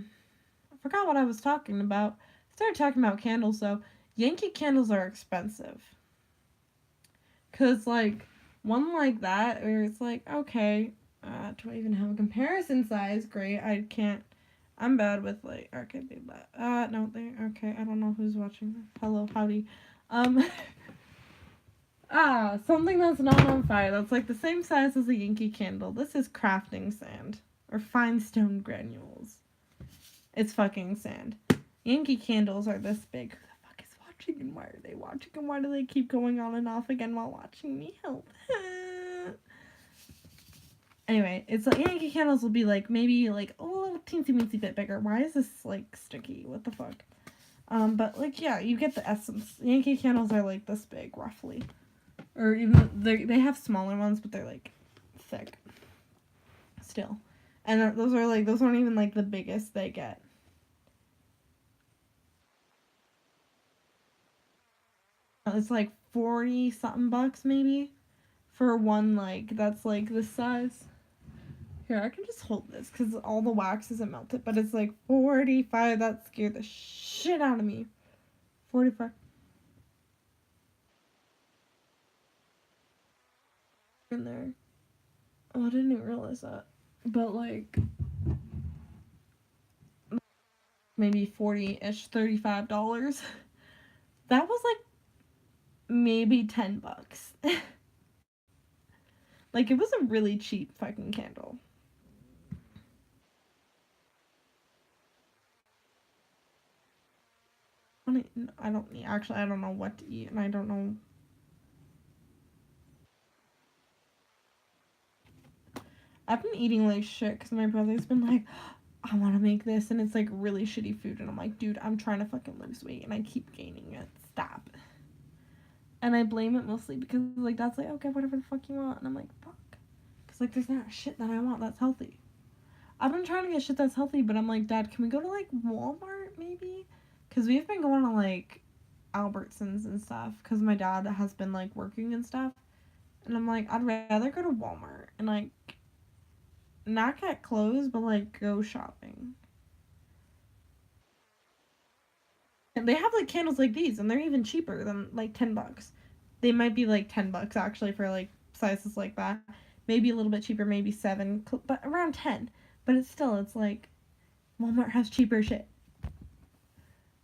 forgot what I was talking about. I started talking about candles, though. Yankee candles are expensive. Because, like, one like that, where it's like, okay, do I even have a comparison size? Great, I can't. I'm bad with, like, okay, no, okay, I don't know who's watching. Hello, howdy. Something that's not on fire. That's, like, the same size as a Yankee candle. This is crafting sand. Or fine stone granules. It's fucking sand. Yankee candles are this big. Who the fuck is watching, and why are they watching, and why do they keep going on and off again while watching me? Help. Anyway, it's like Yankee candles will be like maybe like a little teensy weensy bit bigger. Why is this like sticky? What the fuck? But like, yeah, you get the essence. Yankee candles are like this big roughly, or even they have smaller ones, but they're like thick still. And those aren't even like the biggest they get. It's like 40 something bucks maybe for one, like, that's like this size. Here, I can just hold this because all the wax isn't melted, but it's like 45. That scared the shit out of me. 45. In there. Oh, I didn't even realize that. But like, maybe 40-ish, $35. That was like maybe 10 bucks. Like, it was a really cheap fucking candle. I don't know what to eat, and I don't know. I've been eating like shit because my brother's been like, I want to make this, and it's like really shitty food, and I'm like, dude, I'm trying to fucking lose weight, and I keep gaining it. Stop. And I blame it mostly because like that's like, okay, whatever the fuck you want, and I'm like, fuck, because like there's not shit that I want that's healthy. I've been trying to get shit that's healthy, but I'm like, Dad, can we go to like Walmart maybe? Because we've been going to like Albertsons and stuff, because my dad has been like working and stuff, and I'm like, I'd rather go to Walmart and like not get clothes, but like go shopping. And they have like candles like these, and they're even cheaper than like $10. They might be like $10 actually for like sizes like that. Maybe a little bit cheaper, maybe 7, but around 10. But it's like Walmart has cheaper shit.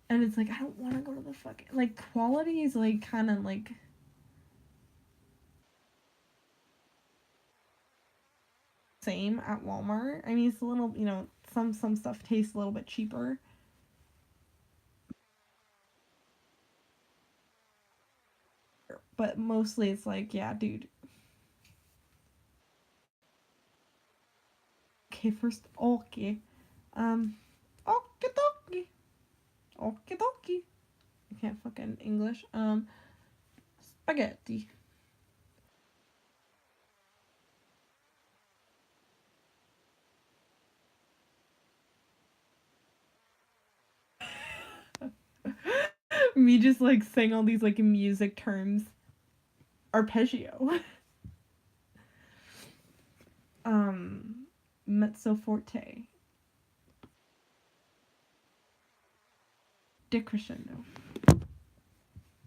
And it's like I don't want to go to the fucking like quality is like kind of like same at Walmart. I mean, it's a little, some stuff tastes a little bit cheaper, but mostly it's like, yeah, dude. Okay, first, okay. Okay, dokie. Okay, dokie. I can't fucking English. Spaghetti. Me just like saying all these like music terms. Arpeggio. um, Mezzo forte. Decrescendo.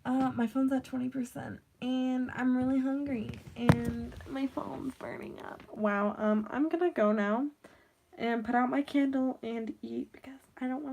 My phone's at 20%, and I'm really hungry, and my phone's burning up. Wow. I'm gonna go now and put out my candle and eat because I don't want to.